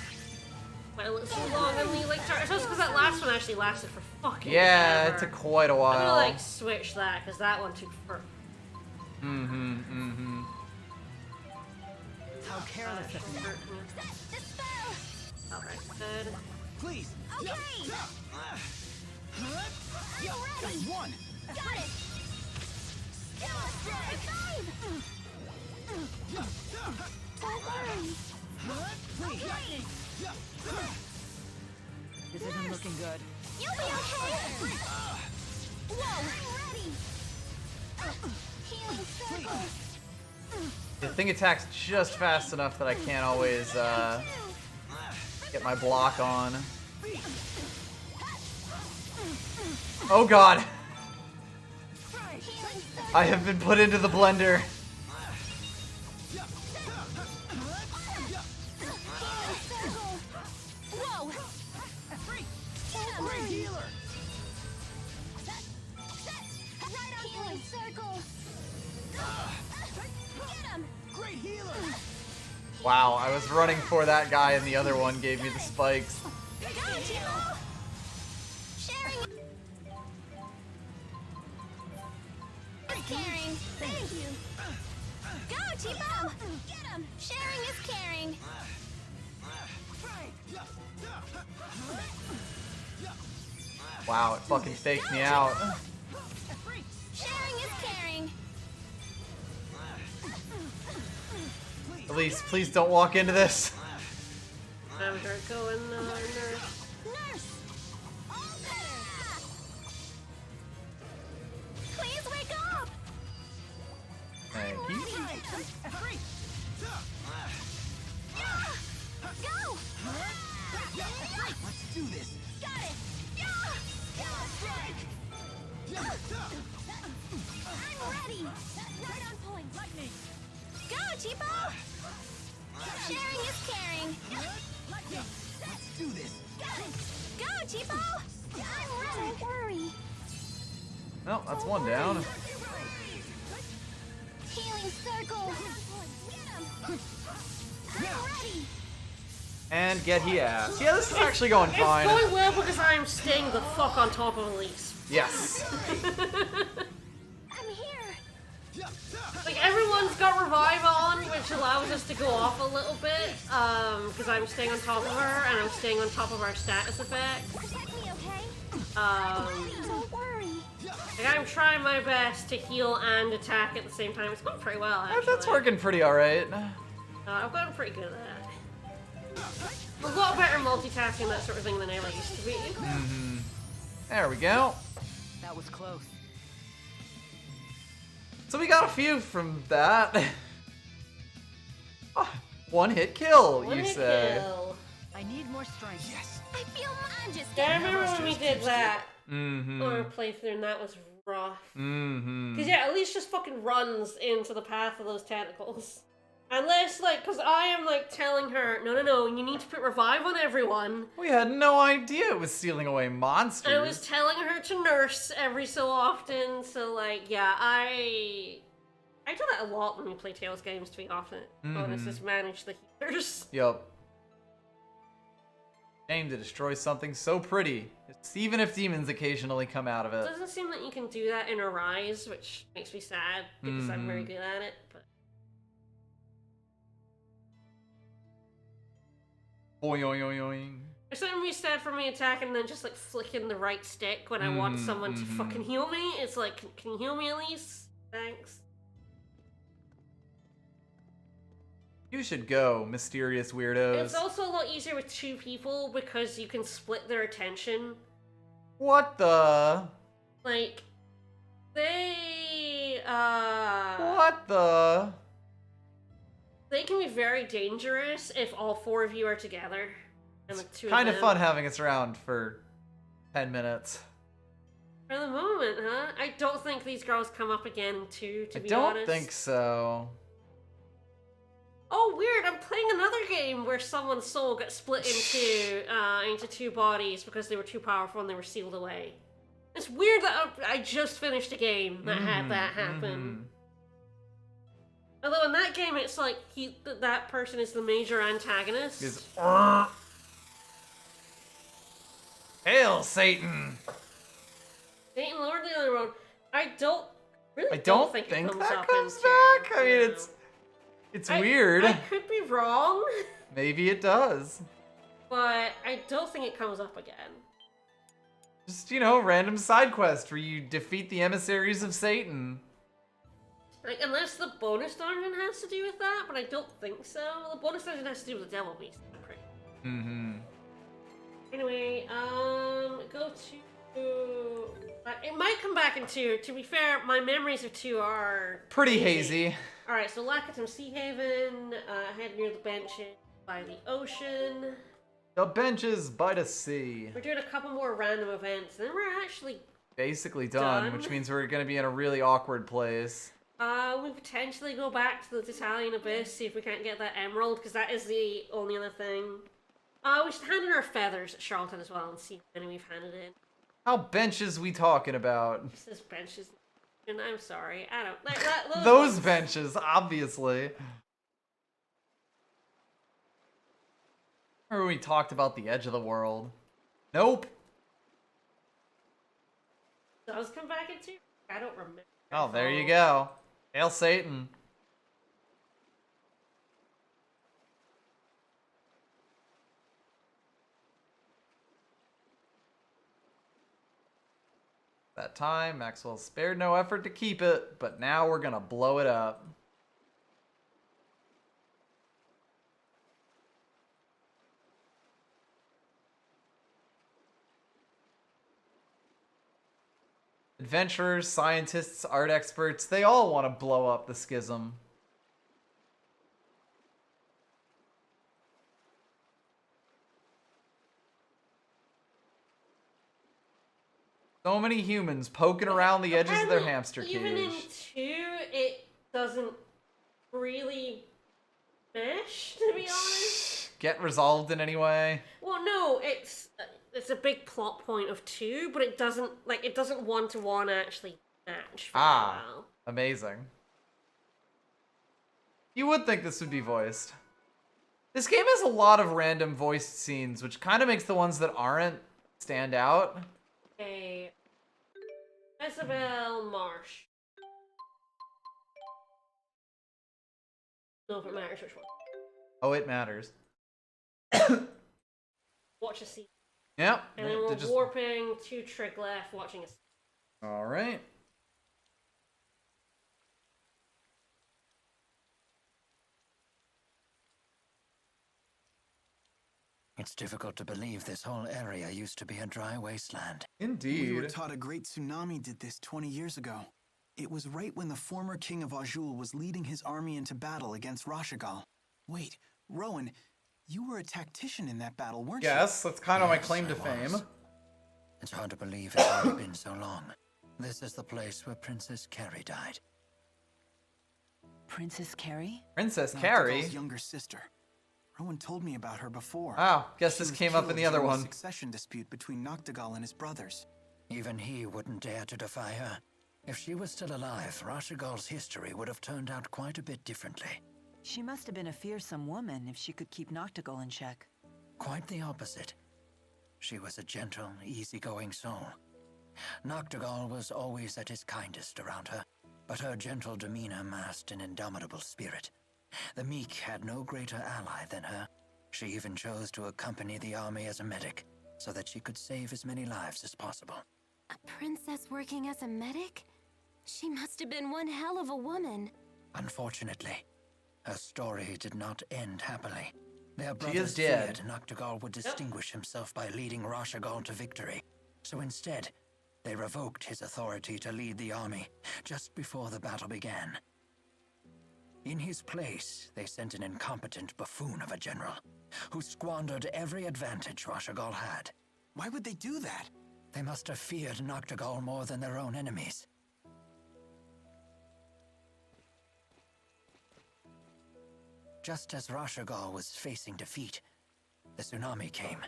But it looks so long and we like start. It's just because that last one actually lasted for fucking Yeah, forever. it took quite a I'm while. gonna like switch that because that one took for. How careless of me. Alright, good. Please. Okay. That's one. Got it. Revive. Don't worry. Okay. This isn't looking good. You'll be okay. Whoa. I'm ready. Healing circle. The thing attacks just fast enough that I can't always get my block on. Oh god! I have been put into the blender. Whoa. Great healer. Right on healing circle. Get him. Great healer. Wow, I was running for that guy and the other one gave me the spikes. Go, Tipo! Sharing is caring. Thank you. Go, Tipo! Get him! Sharing is caring. Wow, it fucking faked me out. Sharing is caring. Elise, please don't walk into this. I'm going, nurse. Nurse! All better! Please wake up! Thank you. Go! Let's do this. Got it! I'm ready! Right on point! Lightning! Go, Tipo! Sharing is caring! Lightning. Let's do this. Got it! Go, Tipo! I'm ready! Don't worry! Well, that's one down. Healing circle! Get him! I'm ready! And get he ass. Yeah, this is actually going It's fine. going well because I'm staying the fuck on top of Elise. Yes. I'm here! Like, everyone's got revive on, which allows us to go off a little bit, because I'm staying on top of her, and I'm staying on top of our status effect. Protect me, okay? Don't worry. Like, I'm trying my best to heal and attack at the same time. It's going pretty well, actually. That's working pretty alright. I've gotten pretty good at that. A lot better multitasking, that sort of thing, than I ever used to be. There we go. That was close. So we got a few from that. Oh, one hit kill, you say. I need more strength. Yes. I feel I'm just Yeah, I remember when we did that Mm-hmm. on our playthrough, and that was rough. Mm-hmm. Because, yeah, Elise just fucking runs into the path of those tentacles. Unless, like, because I am, like, telling her, no, you need to put revive on everyone. We had no idea it was stealing away monsters. I was telling her to nurse every so often, so, like, yeah, I do that a lot when we play Tales games, to be honest, just manage the healers. Yup. Aim to destroy something so pretty. It's even if demons occasionally come out of It it. doesn't seem that you can do that in Arise, which makes me sad, because I'm very good at it, but... Boing, oing, oing, oing. There's something really sad for me attacking and then just, like, flicking the right stick when I want someone to fucking heal me. It's like, can you heal me, Elise? Thanks. You should go, mysterious weirdos. It's also a lot easier with two people because you can split their attention. What the? Like, they, What the? They can be very dangerous if all four of you are together. And the two Kind of of them. fun having us around for 10 minutes. For the moment, huh? I don't think these girls come up again, too, to be I don't honest. think so. Oh, weird! I'm playing another game where someone's soul got split into two bodies because they were too powerful and they were sealed away. It's weird that I just finished a game that had that happen. Although in that game, it's like that person is the major antagonist. Hail, Satan! Satan Lord of the Other Road. I don't think it comes that up comes in back. two. I mean, it's weird. I could be wrong, Maybe it does. but I don't think it comes up again. Just, you know, random side quest where you defeat the emissaries of Satan. Like, unless the bonus dungeon has to do with that, but I don't think so. The bonus dungeon has to do with the Devil Beast, I'm pretty. Anyway, go to... it might come back in 2. To be fair, my memories of 2 are... Pretty hazy. Alright, so Lakatum Sea Haven, head near the benches by the ocean. The benches by the sea. We're doing a couple more random events, and then we're actually... Basically done, which means we're going to be in a really awkward place. We potentially go back to the Italian Abyss, see if we can't get that emerald, because that is the only other thing. We should hand in our feathers at Charlton as well and see how many we've handed in. How benches we talking about? This is benches. And I'm sorry, I don't... Like, Those benches, obviously. Remember when we talked about the edge of the world? Nope. Does come back into? I don't remember. Oh, there you go. Hail Satan. That time, Maxwell spared no effort to keep it, but now we're gonna blow it up. Adventurers, scientists, art experts, they all want to blow up the schism. So many humans poking around the edges of their hamster cage. Even in 2, it doesn't really mesh, to be honest. Get resolved in any way? Well, no, it's a big plot point of 2, but it doesn't one-to-one actually match very well. Amazing. You would think this would be voiced. This game has a lot of random voiced scenes, which kind of makes the ones that aren't stand out. Okay. Isabel Marsh. No, if it matters which one. Oh, it matters. Watch a scene. Yep. And then we're warping to Triglav, watching a scene. Alright. It's difficult to believe this whole area used to be a dry wasteland. Indeed. We were taught a great tsunami did this 20 years ago. It was right when the former king of Azul was leading his army into battle against Rashagal. Wait, Rowan, you were a tactician in that battle, weren't you? Yes, that's kind of my claim to fame. It's hard to believe it's already been so long. This is the place where Princess Carrie died. Princess Carrie? Princess Carrie? Noctigal's younger sister. Rowan told me about her before. Oh, guess this came up in the other one. A succession dispute between Noctigal and his brothers. Even he wouldn't dare to defy her. If she was still alive, Rashagal's history would have turned out quite a bit differently. She must have been a fearsome woman if she could keep Noctigal in check. Quite the opposite. She was a gentle, easygoing soul. Noctigal was always at his kindest around her, but her gentle demeanor masked an indomitable spirit. The meek had no greater ally than her. She even chose to accompany the army as a medic, so that she could save as many lives as possible. A princess working as a medic? She must have been one hell of a woman. Unfortunately, her story did not end happily. Their She is brothers dead. feared Noctigal would distinguish himself by leading Rashagal to victory. So instead, they revoked his authority to lead the army just before the battle began. In his place, they sent an incompetent buffoon of a general who squandered every advantage Rashagal had. Why would they do that? They must have feared Noctigal more than their own enemies. Just as Rashagal was facing defeat, the tsunami came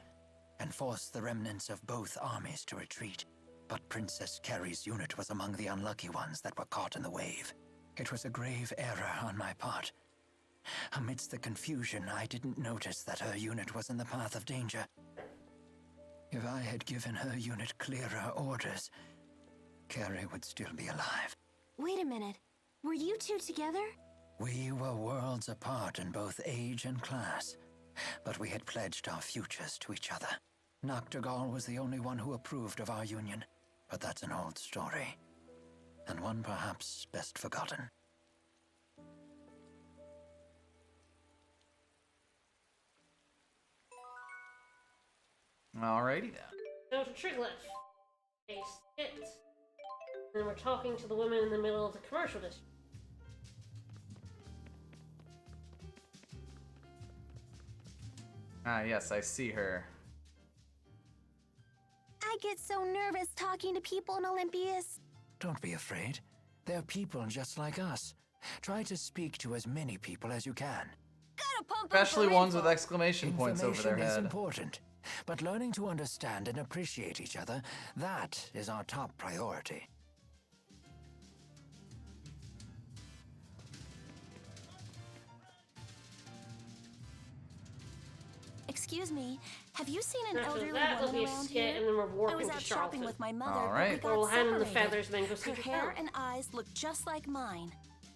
and forced the remnants of both armies to retreat. But Princess Carrie's unit was among the unlucky ones that were caught in the wave. It was a grave error on my part. Amidst the confusion, I didn't notice that her unit was in the path of danger. If I had given her unit clearer orders, Carrie would still be alive. Wait a minute. Were you two together? We were worlds apart in both age and class, but we had pledged our futures to each other. Noctigal was the only one who approved of our union, but that's an old story, and one perhaps best forgotten. Alrighty then. Go to Triglav. Face it. Then we're talking to the woman in the middle of the commercial district. Ah, yes, I see her. I get so nervous talking to people in Olympias. Don't be afraid. They're people just like us. Try to speak to as many people as you can. Gotta pump Especially ones with exclamation points over their Information is head. important, but learning to understand and appreciate each other, that is our top priority. Excuse me, have you seen an After elderly that, there'll woman be a around skit, here? and then we're I was warping out to shopping Charlton. with my mother, All but we right. got We'll hand him the separated. feathers, then go see Her the hair film. and eyes look just like mine.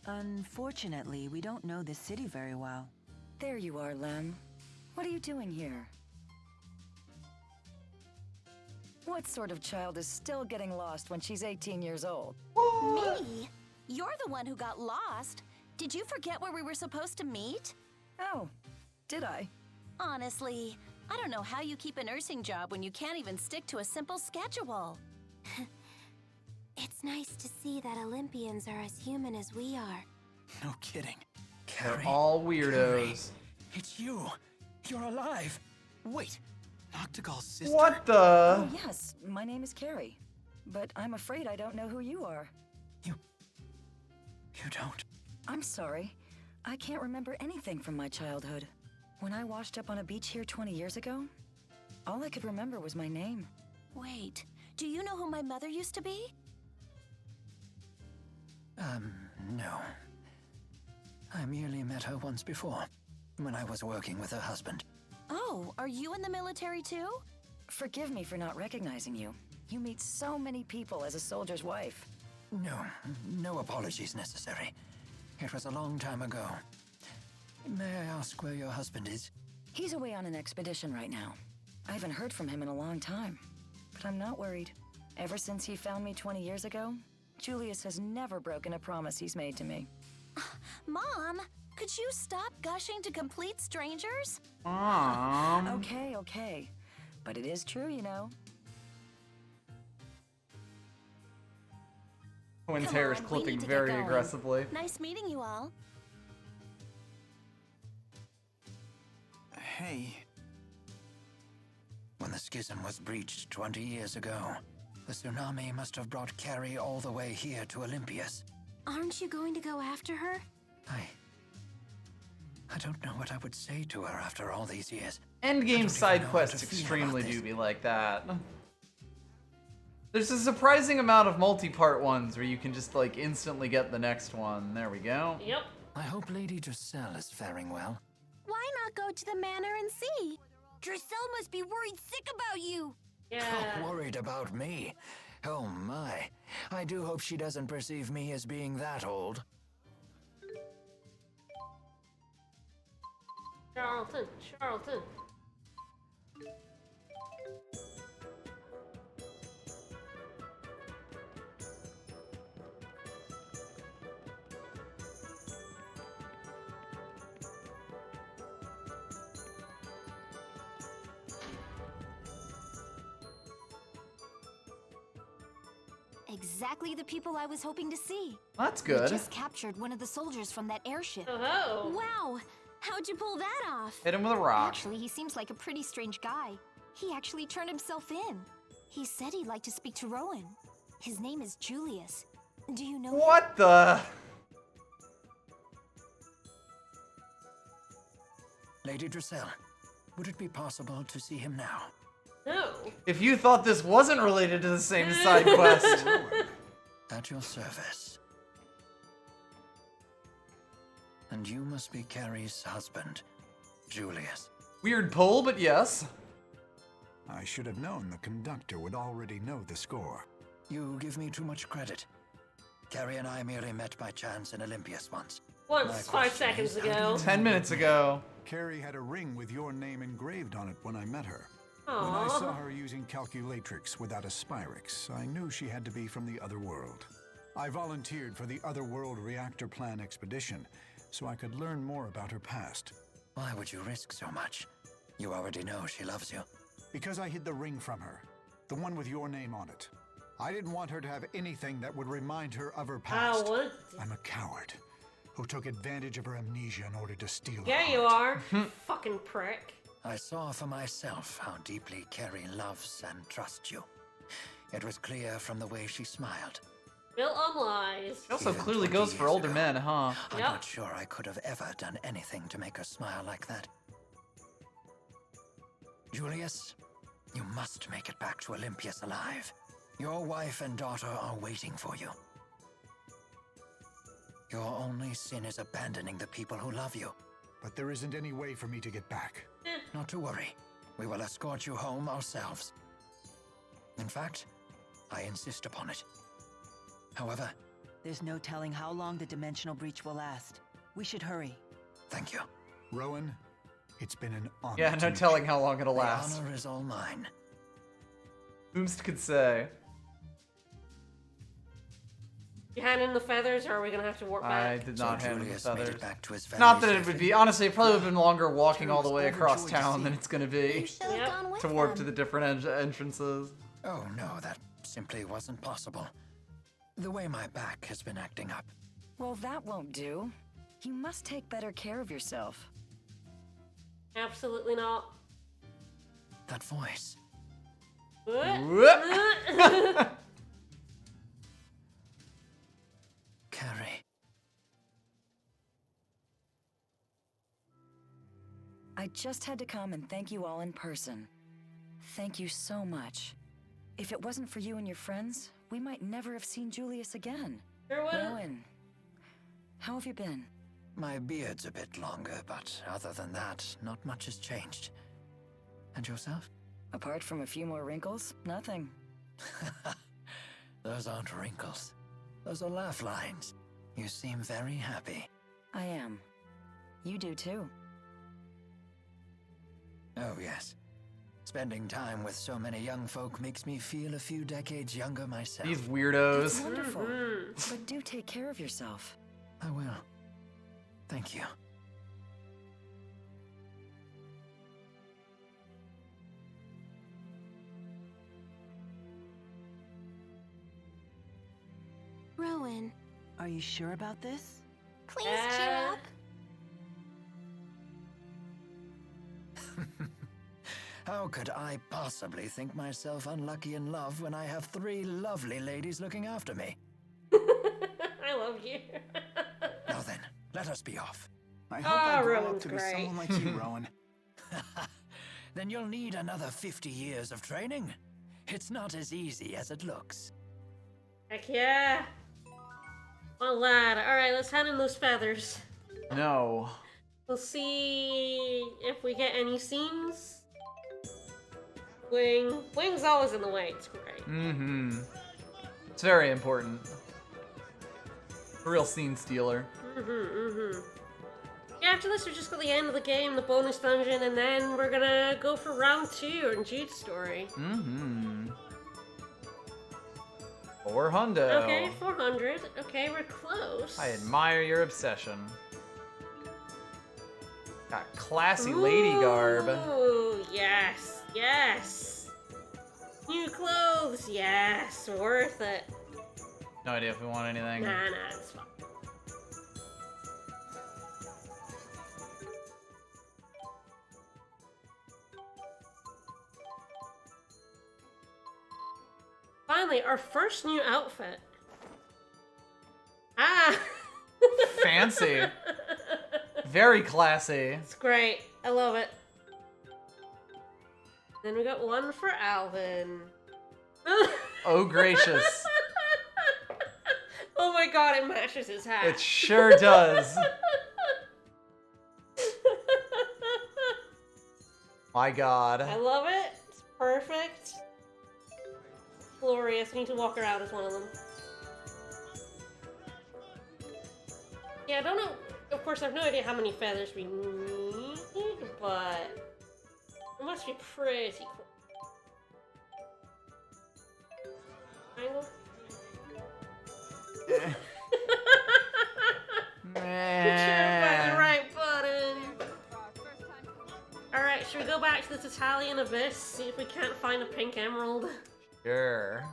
Unfortunately, we don't know this city very well. There you are, Lem. What are you doing here? What sort of child is still getting lost when she's 18 years old? Me? You're the one who got lost. Did you forget where we were supposed to meet? Oh, did I? Honestly, I don't know how you keep a nursing job when you can't even stick to a simple schedule. It's nice to see that Olympians are as human as we are. No kidding. They're Carrie. all weirdos. Carrie, it's you. You're alive. Wait, Noctigal's sister? What the? Oh, yes, my name is Carrie. But I'm afraid I don't know who you are. You don't? I'm sorry. I can't remember anything from my childhood. When I washed up on a beach here 20 years ago, all I could remember was my name. Wait, do you know who my mother used to be? No. I merely met her once before, when I was working with her husband. Oh, are you in the military too? Forgive me for not recognizing you. You meet so many people as a soldier's wife. No apologies necessary. It was a long time ago. May I ask where your husband is? He's away on an expedition right now. I haven't heard from him in a long time. But I'm not worried. Ever since he found me 20 years ago, Julius has never broken a promise he's made to me. Mom, could you stop gushing to complete strangers? Okay. But it is true, you know. Quinn's Come hair is on, we clipping need to get very going. aggressively. Nice meeting you all. Hey. When the schism was breached 20 years ago, the tsunami must have brought Carrie all the way here to Olympias. Aren't you going to go after her? I don't know what I would say to her after all these years. Endgame side quests to feel extremely about do this. be like that. There's a surprising amount of multi-part ones where you can just like instantly get the next one. There we go. Yep. I hope Lady Drissel is faring well. Why not go to the manor and see? Drissel must be worried sick about you. Yeah. Worried about me? Oh my. I do hope she doesn't perceive me as being that old. Charlton. Exactly the people I was hoping to see. That's We good. just captured one of the soldiers from that airship. Oh. Wow! How'd you pull that off? Hit him with a rock. Actually, he seems like a pretty strange guy. He actually turned himself in. He said he'd like to speak to Rowan. His name is Julius. Do you know him? What the? Lady Drissel, would it be possible to see him now? No. If you thought this wasn't related to the same side quest. At your service. And you must be Carrie's husband, Julius. Weird pull, but yes. I should have known the conductor would already know the score. You give me too much credit. Carrie and I merely met by chance in Olympias once. Once, My 5 question seconds is, how do ago. you 10 minutes ago. Carrie had a ring with your name engraved on it when I met her. When Aww. I saw her using calculatrix without a spyrix, I knew she had to be from the other world. I volunteered for the Otherworld Reactor Plan expedition, so I could learn more about her past. Why would you risk so much? You already know she loves you. Because I hid the ring from her, the one with your name on it. I didn't want her to have anything that would remind her of her past. what? I'm a coward who took advantage of her amnesia in order to steal her Yeah, you heart. are. Fucking prick. I saw for myself how deeply Carrie loves and trusts you. It was clear from the way she smiled. Built on lies. She also Even clearly 20 goes for years older ago. men, huh? I'm Yep. not sure I could have ever done anything to make her smile like that. Julius, you must make it back to Olympias alive. Your wife and daughter are waiting for you. Your only sin is abandoning the people who love you. But there isn't any way for me to get back. Not to worry. We will escort you home ourselves. In fact, I insist upon it. However... There's no telling how long the dimensional breach will last. We should hurry. Thank you. Rowan, it's been an honor. Yeah, no telling how long it'll last. The honor is all mine. Whomst could say? You hand in the feathers, or are we gonna have to warp back? I did not hand in the feathers. Back to his Not that it would be. Honestly, it probably would have been longer walking all the way across town than it's gonna be to warp to the different entrances. Oh no, that simply wasn't possible. The way my back has been acting up. Well, that won't do. You must take better care of yourself. Absolutely not. That voice. Carrie. I just had to come and thank you all in person. Thank you so much. If it wasn't for you and your friends, we might never have seen Julius again. Rowan, how have you been? My beard's a bit longer, but other than that, not much has changed. And yourself? Apart from a few more wrinkles, nothing. Those aren't wrinkles. Those are laugh lines. You seem very happy. I am. You do too. Oh, yes. Spending time with so many young folk makes me feel a few decades younger myself. These weirdos. That's wonderful. But do take care of yourself. I will. Thank you. Rowan. Are you sure about this? Please cheer up. How could I possibly think myself unlucky in love when I have 3 lovely ladies looking after me? I love you. Now then, let us be off. I hope I grow up to be someone like you, Rowan. Then you'll need another 50 years of training. It's not as easy as it looks. Heck yeah. Oh, lad. Alright, let's hand in those feathers. No. We'll see if we get any scenes. Wing's always in the way. It's great. Mm-hmm. It's very important. A real scene stealer. Yeah, after this, we just got the end of the game, the bonus dungeon, and then we're gonna go for round 2 in Jude's story. 400. Okay, 400. Okay, we're close. I admire your obsession. Got classy lady garb. Ooh, yes, yes. New clothes, yes, worth it. No idea if we want anything. Nah, it's fine. Finally, our first new outfit. Ah! Fancy. Very classy. It's great. I love it. Then we got one for Alvin. Oh, gracious. Oh my god, it matches his hat. It sure does. My god. I love it. It's perfect. Glorious. We need to walk around as one of them. Yeah, I don't know. Of course, I have no idea how many feathers we need, but it must be pretty cool. Triangle? Put the right button. Alright, should we go back to this Italian abyss, see if we can't find a pink emerald? Sure.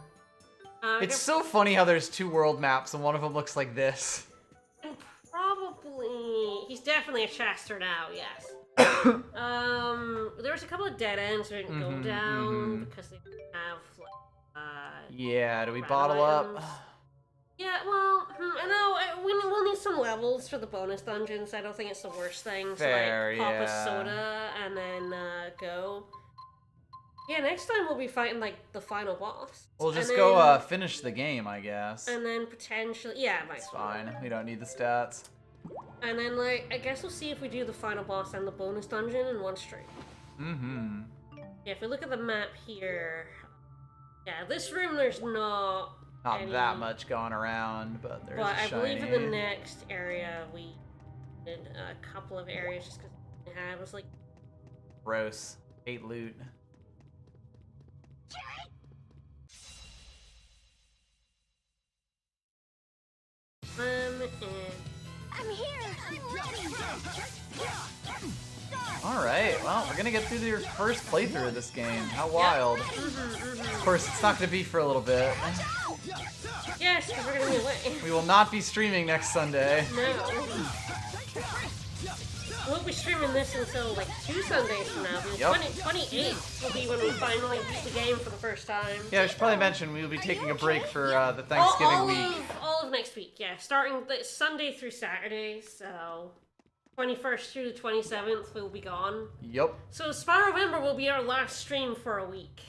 It's so funny how there's 2 world maps and one of them looks like this. And probably... He's definitely a Chester now, yes. There was a couple of dead ends we didn't go down because they didn't have, like, yeah, do we bottle up? Yeah, well, I know, we'll need some levels for the bonus dungeons. I don't think it's the worst thing. Fair, so, like, pop a soda and then go. Yeah, next time we'll be fighting, like, the final boss. We'll just go finish the game, I guess. And then potentially, yeah, it's fine. We don't need the stats. And then, like, I guess we'll see if we do the final boss and the bonus dungeon in one stream. Mm-hmm. Yeah, if we look at the map here, yeah, this room there's not that much going around, but there's But a I shiny. believe in the next area we did a couple of areas just because it was like gross. Hate loot. and I'm here. I'm ready. All right, well, we're gonna get through your first playthrough of this game. How wild! Of course, it's not gonna be for a little bit. Yes, because we're gonna be away. We will not be streaming next Sunday. No. We won't be streaming this until like 2 Sundays from now. Yep. 28th will be when we finally beat the game for the first time. Yeah, I should probably mention we will be taking a break for the Thanksgiving week. All of next week, yeah. Starting Sunday through Saturday, so 21st through the 27th we'll be gone. Yep. So November will be our last stream for a week.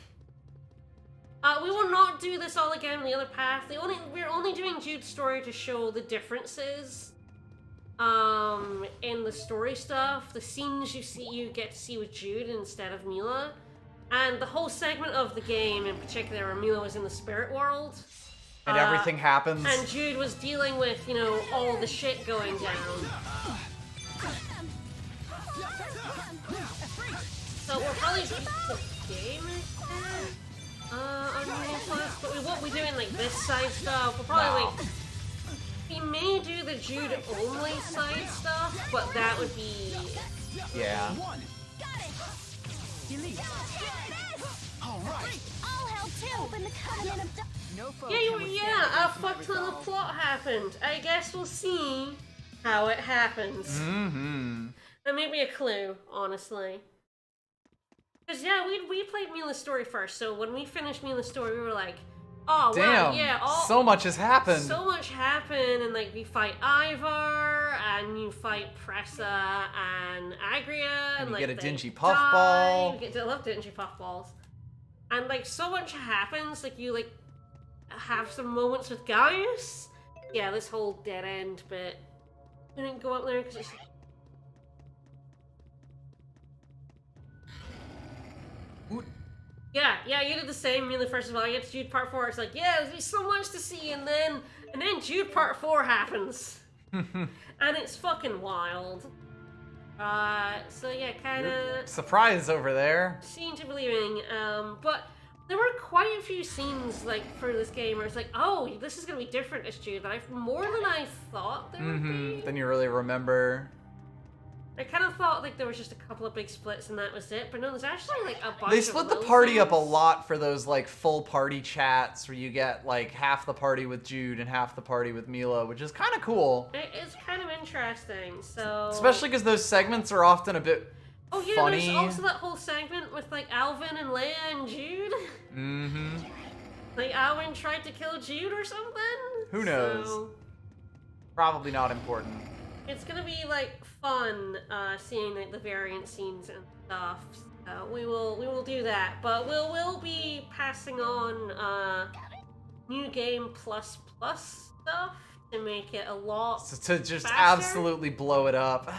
We will not do this all again on the other path. We're only doing Jude's story to show the differences in the story stuff. The scenes you get to see with Jude instead of Mila. And the whole segment of the game in particular where Mila was in the spirit world. And everything happens. And Jude was dealing with, you know, all the shit going down. So we'll probably beat the game on Movie Plus, but we won't be doing like this side stuff. We'll probably like we may do the Jude only side stuff, but that would be yeah. I'll help too. Open the covenant of a fuck ton of plot happened. I guess we'll see how it happens. Mm-hmm. That may be a clue, honestly. Because, yeah, we played Mila's story first, so when we finished Mila's story, we were like, oh, damn, wow, yeah, so much has happened. So much happened, and, like, we fight Ivar, and you fight Pressa and Agria, and, you like, get a they dingy die. puffball. I love dingy puffballs. And, like, so much happens, like, you, like, have some moments with Gaius. Yeah, this whole dead end bit. We didn't go up there because it's... Yeah, you did the same. Me the first of all, you get to Jude Part 4. It's like, yeah, there's so much to see, and then Jude Part 4 happens, and it's fucking wild. So yeah, kind of surprise over there. Seeing to believing. But there were quite a few scenes like for this game where it's like, oh, this is gonna be different as Jude. More than I thought there would be. Then you really remember. I kind of thought like there was just a couple of big splits and that was it, but no, there's actually like a bunch. They split of the little party things. up a lot for those like full party chats where you get like half the party with Jude and half the party with Mila, which is kind of cool. It's kind of interesting. So especially because those segments are often a bit funny. There's also that whole segment with like Alvin and Leia and Jude. Mm-hmm. Like Alvin tried to kill Jude or something. Who knows? So, probably not important. it's gonna be like fun seeing like the variant scenes and stuff. So we will do that, but we'll be passing on new game plus stuff to make it a lot to just faster. absolutely blow it up.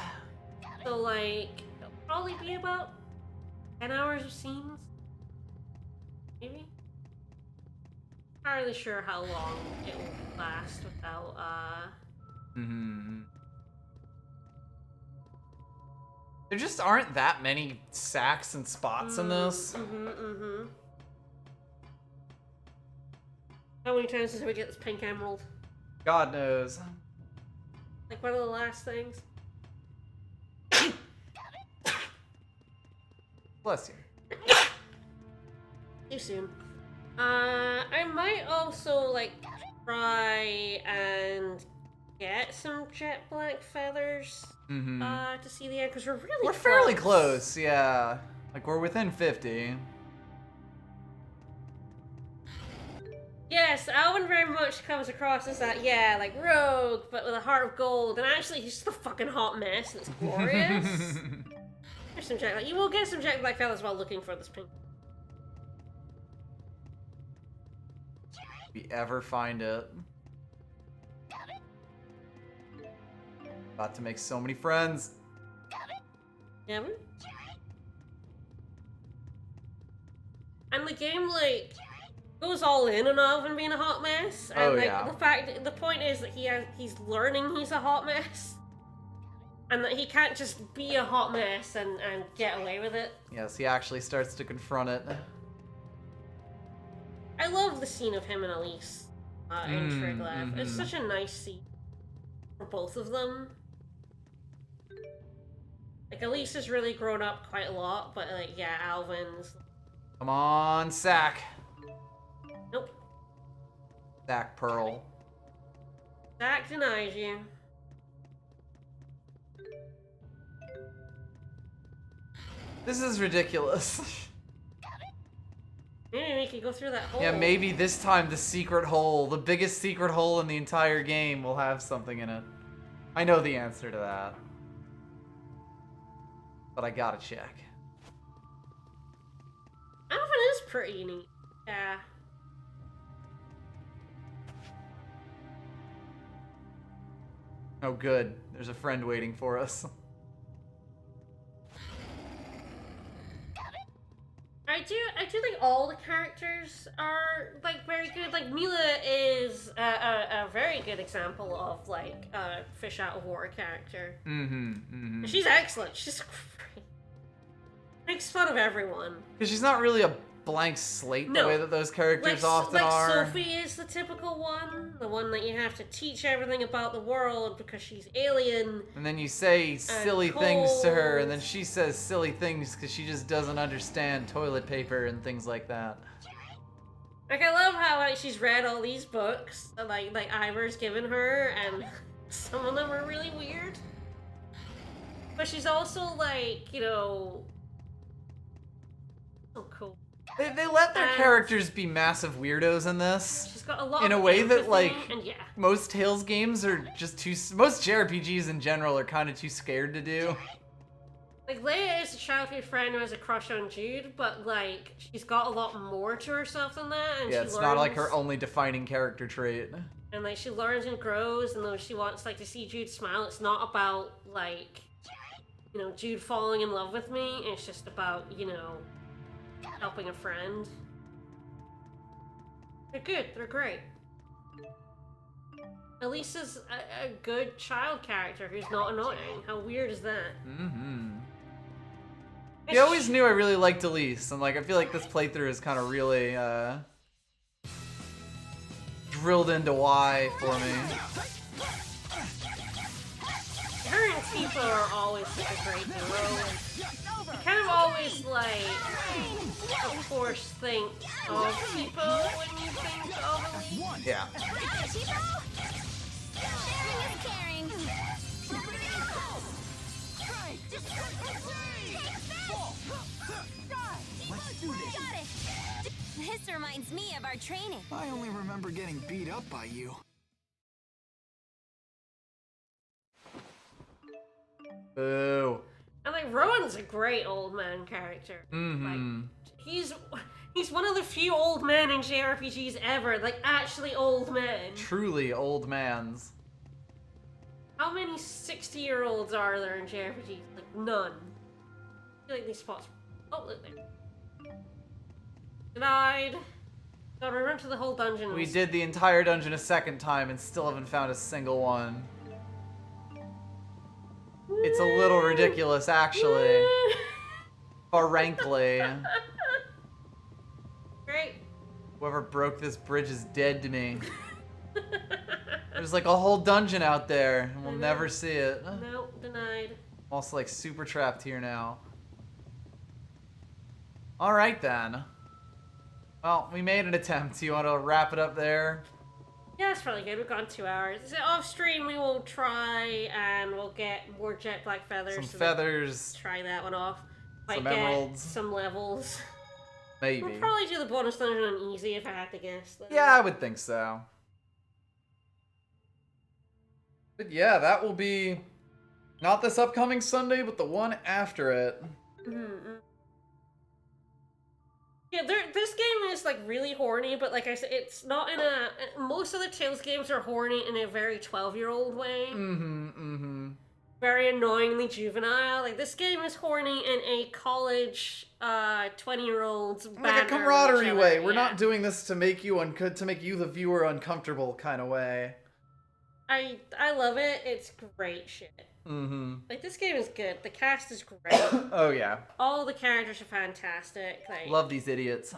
So like it'll probably be about 10 hours of scenes, maybe. Not really sure how long it will last without There just aren't that many sacks and spots in this. How many times did we get this pink emerald? God knows. Like one of the last things. Bless you. Too soon. I might also like try and get some jet black feathers to see the end because we're fairly close, yeah. Like we're within 50. Yes, Alvin very much comes across as that, yeah, like rogue, but with a heart of gold, and actually he's just a fucking hot mess, and it's glorious. There's some jet black. You will get some jet black feathers while looking for this pink. If we ever find it. About to make so many friends. Yeah. And the game, like, goes all in on Alvin being a hot mess. And, the point is that he's learning he's a hot mess. And that he can't just be a hot mess and get away with it. Yes, he actually starts to confront it. I love the scene of him and Elise in Triglav. It's such a nice scene for both of them. Like, Elise has really grown up quite a lot, but, like, yeah, Alvin's... Come on, Sack. Nope. Sack Pearl. Sack denies you. This is ridiculous. Maybe we could go through that hole. Yeah, maybe this time the secret hole, the biggest secret hole in the entire game, will have something in it. I know the answer to that. But I gotta check. Alvin is pretty neat. Yeah. Oh good, there's a friend waiting for us. I do think all the characters are, like, very good. Like, Mila is a very good example of, like, a fish out of water character. She's excellent. She's great. Makes fun of everyone. Because she's not really a blank slate the way that those characters often are. Sophie is the typical one. The one that you have to teach everything about the world because she's alien. And then you say silly things to her, and then she says silly things because she just doesn't understand toilet paper and things like that. Like, I love how, like, she's read all these books that, like Ivor's given her, and some of them are really weird. But she's also, like, you know... so cool. They let their characters be massive weirdos in this. She's got a lot in a of way that, empathy, like, and yeah. most Tales games are just too... Most JRPGs in general are kind of too scared to do. Like, Leia is a childhood friend who has a crush on Jude, but, like, she's got a lot more to herself than that, and Yeah, she it's learns, not like her only defining character trait. and, like, she learns and grows, and though she wants, like, to see Jude smile, it's not about, like, you know, Jude falling in love with me. It's just about, you know, helping a friend. They're good. They're great. Elisa's a good child character who's not annoying. How weird is that? I always knew I really liked Elise, and, like, I feel like this playthrough is kind of really drilled into why for me. Her and Tifa are always such a great duo. You kind of always, like, of course, think of Tifa when you think of Elise. Yeah. Sharing is caring. Let's do this. Got it. This reminds me of our training. I only remember getting beat up by you. Boo. And, like, Rowan's a great old man character. Like, he's one of the few old men in JRPGs ever, like, actually old men. Truly old mans. How many 60-year-olds are there in JRPGs? Like, none. I feel like these spots... Oh, look there. Denied. Gotta run to the whole dungeon. We did the entire dungeon a second time and still haven't found a single one. It's a little ridiculous, actually. Frankly. Great. Whoever broke this bridge is dead to me. There's like a whole dungeon out there, and we'll never see it. Nope, denied. I'm also like super trapped here now. Alright then. Well, we made an attempt. You want to wrap it up there? Yeah, it's probably good. We've gone 2 hours. So off stream, we will try and we'll get more jet black feathers. Some so feathers. Try that one off. Might Some get emeralds. some levels. Maybe. We'll probably do the bonus dungeon on easy if I had to guess. Though. Yeah, I would think so. But yeah, that will be not this upcoming Sunday, but the one after it. Yeah, this game is like really horny, but like I said, it's not in a. Most of the Tales games are horny in a very 12-year-old way. very annoyingly juvenile. Like, this game is horny in a college 20-year-olds like a camaraderie way. We're not doing this to make you the viewer uncomfortable kind of way. I love it. It's great shit. Mm-hmm. Like, this game is good. The cast is great. Oh yeah. All the characters are fantastic. Like, love these idiots.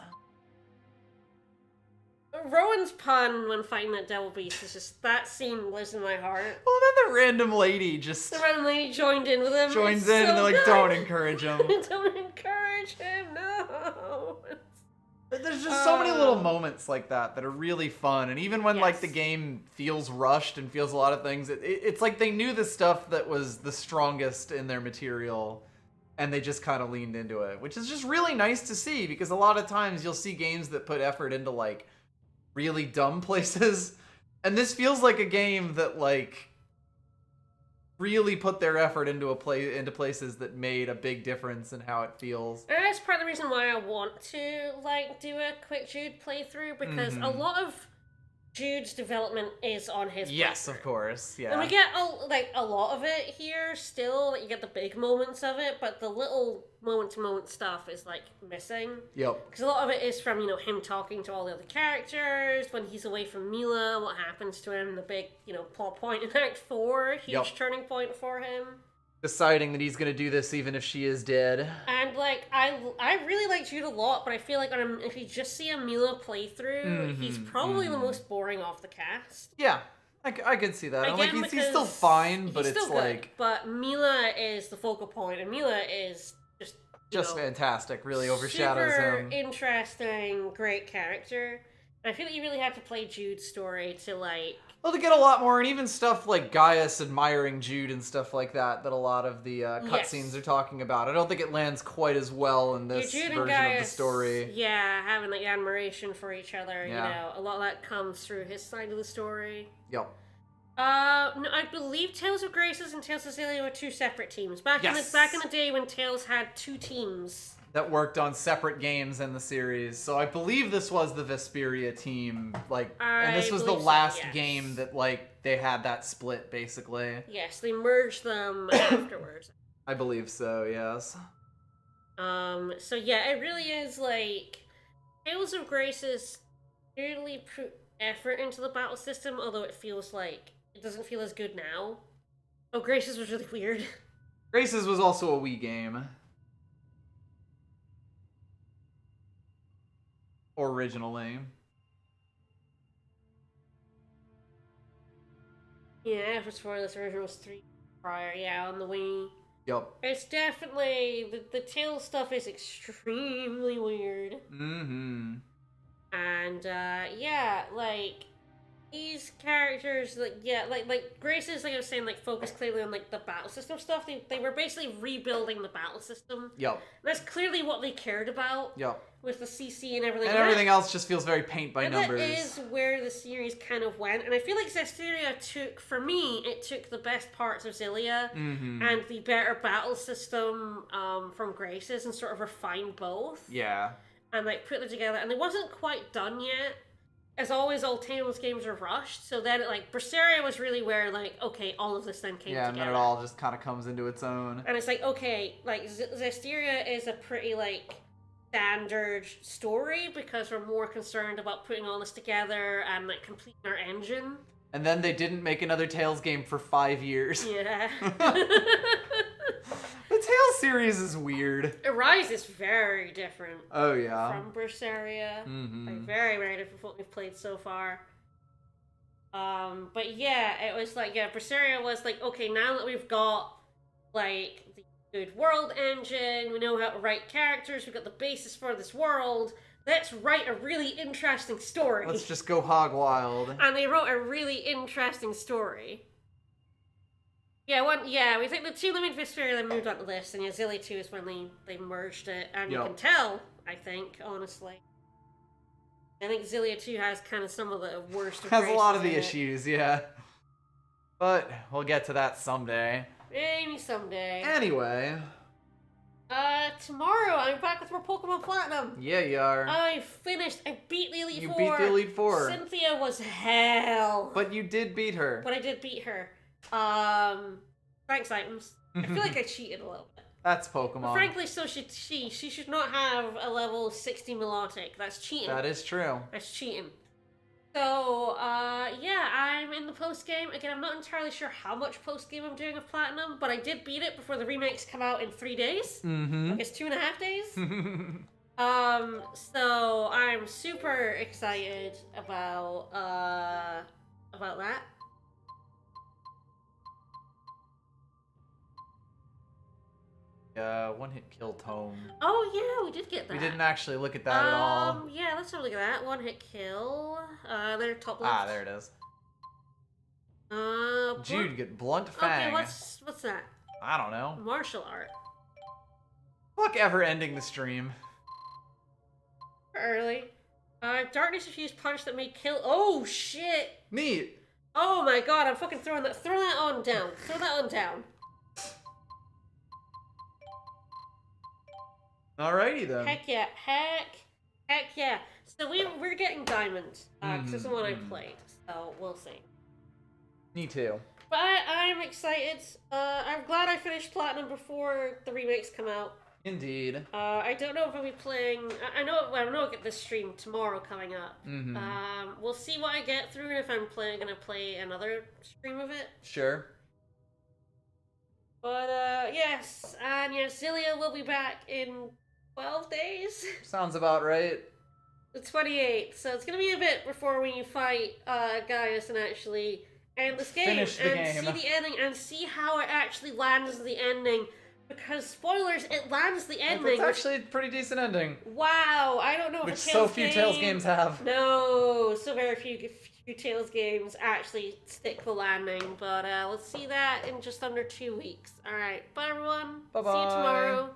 Rowan's pun when fighting that devil beast is just, that scene lives in my heart. Well, then the random lady joined in with him. Joins in and they're like, don't encourage him. Don't encourage him, no. There's just so many little moments like that are really fun, and even when like the game feels rushed and feels a lot of things, it's like they knew the stuff that was the strongest in their material, and they just kind of leaned into it, which is just really nice to see, because a lot of times you'll see games that put effort into like really dumb places, and this feels like a game that like really put their effort into places that made a big difference in how it feels. And that's part of the reason why I want to like do a quick Jude playthrough, because a lot of Jude's development is on his Yes, playthrough. of course, yeah. And we get a lot of it here still. Like, you get the big moments of it, but the little moment-to-moment stuff is like missing. Yep. Because a lot of it is from, him talking to all the other characters, when he's away from Mila, what happens to him, the big, plot point in Act 4, huge turning point for him. Deciding that he's gonna do this even if she is dead. And like, I really like Jude a lot, but I feel like if you just see a Mila playthrough, he's probably the most boring off the cast. Yeah, I could see that. Again, like, he's still fine, but it's still like... good, but Mila is the focal point, and Mila is just fantastic, really overshadows super him. Interesting, great character. And I feel like you really have to play Jude's story to like... Well, to get a lot more, and even stuff like Gaius admiring Jude and stuff like that a lot of the cutscenes are talking about. I don't think it lands quite as well in this Jude version and Gaius, of the story. Yeah, having like admiration for each other, Yeah. a lot of that comes through his side of the story. Yep. No, I believe Tales of Graces and Tales of Xillia were two separate teams. Back in the day when Tales had two teams. That worked on separate games in the series. So I believe this was the Vesperia team, and this was the last game that they had that split basically. Yes, they merged them afterwards. I believe so, yes. So yeah, it really is like Tales of Graces really put effort into the battle system, although it feels like it doesn't feel as good now. Oh, Graces was really weird. Graces was also a Wii game. Originally. Yeah, it was for this original was 3 prior, on the Wii. Yep. It's definitely the Tales stuff is extremely weird. Mm-hmm. And like these characters, like Graces, like I was saying, like focused clearly on like the battle system stuff. They were basically rebuilding the battle system. Yep. That's clearly what they cared about. Yep. With the CC and everything. And everything else just feels very paint by numbers. That is where the series kind of went. And I feel like Zestiria took the best parts of Xillia and the better battle system from Graces and sort of refined both. Yeah. And like put them together. And it wasn't quite done yet. As always, all Tales games are rushed. So then Berseria was really where okay, all of this then came together. Yeah, and then it all just kind of comes into its own. And it's okay, Zestiria is a pretty standard story because we're more concerned about putting all this together and completing our engine. And then they didn't make another Tales game for 5 years. Yeah. The Tales series is weird. Arise is very different. Oh yeah. From Berseria. Very, very different from what we've played so far. But yeah, it was Berseria was okay, now that we've got the good world engine, we know how to write characters, we've got the basis for this world, let's write a really interesting story. Let's just go hog wild. And they wrote a really interesting story. Yeah, we think the 2 limited Vesperia then moved on the list, and Xillia 2 is when they merged it, and you can tell, I think, honestly. I think Xillia 2 has kind of some of the worst of Has a lot of the issues, yeah. But we'll get to that someday. Maybe someday. Anyway. Tomorrow I'm back with more Pokemon Platinum. Yeah, you are. I beat the Elite Four. You beat the Elite Four. Cynthia was hell. But you did beat her. But I did beat her. Thanks items. I feel like I cheated a little bit. That's Pokemon. But frankly, so should she. She should not have a level 60 Milotic. That's cheating. That is true. That's cheating. So, yeah, I'm in the post-game. Again, I'm not entirely sure how much post-game I'm doing of Platinum, but I did beat it before the remakes come out in 3 days. Mm-hmm. I guess 2.5 days. So I'm super excited about that. One-hit kill tome. Oh yeah, we did get that. We didn't actually look at that at all. Yeah, let's have a look at that. One-hit kill. There, top left. Ah, there it is. Jude, get Blunt Fang. Okay, what's that? I don't know. Martial art. Fuck ever ending the stream. Early. Darkness infused punch that may kill. Oh shit! Neat. Oh my god, I'm fucking throwing that. Throw that on down. Throw that on down. Alrighty then. Heck yeah! Heck yeah! So we're getting diamonds. 'Cause this is the one I played. So we'll see. Me too. But I'm excited. I'm glad I finished Platinum before the remakes come out. Indeed. I don't know if I'll be playing. I know I'll get this stream tomorrow coming up. We'll see what I get through and if I'm gonna play another stream of it. Sure. But yes, and yes, Xillia will be back in 12 days. Sounds about right. The 28th, so it's gonna be a bit before we fight Gaius and actually end this game Finish the game. see the ending and see how it actually lands the ending. Because spoilers, it lands the ending. It's actually a pretty decent ending. Wow, I don't know if which a so Tales few game... Tales games have. No, so very few Tales games actually stick the landing. But let's see that in just under 2 weeks. All right, bye everyone. Bye-bye. See you tomorrow.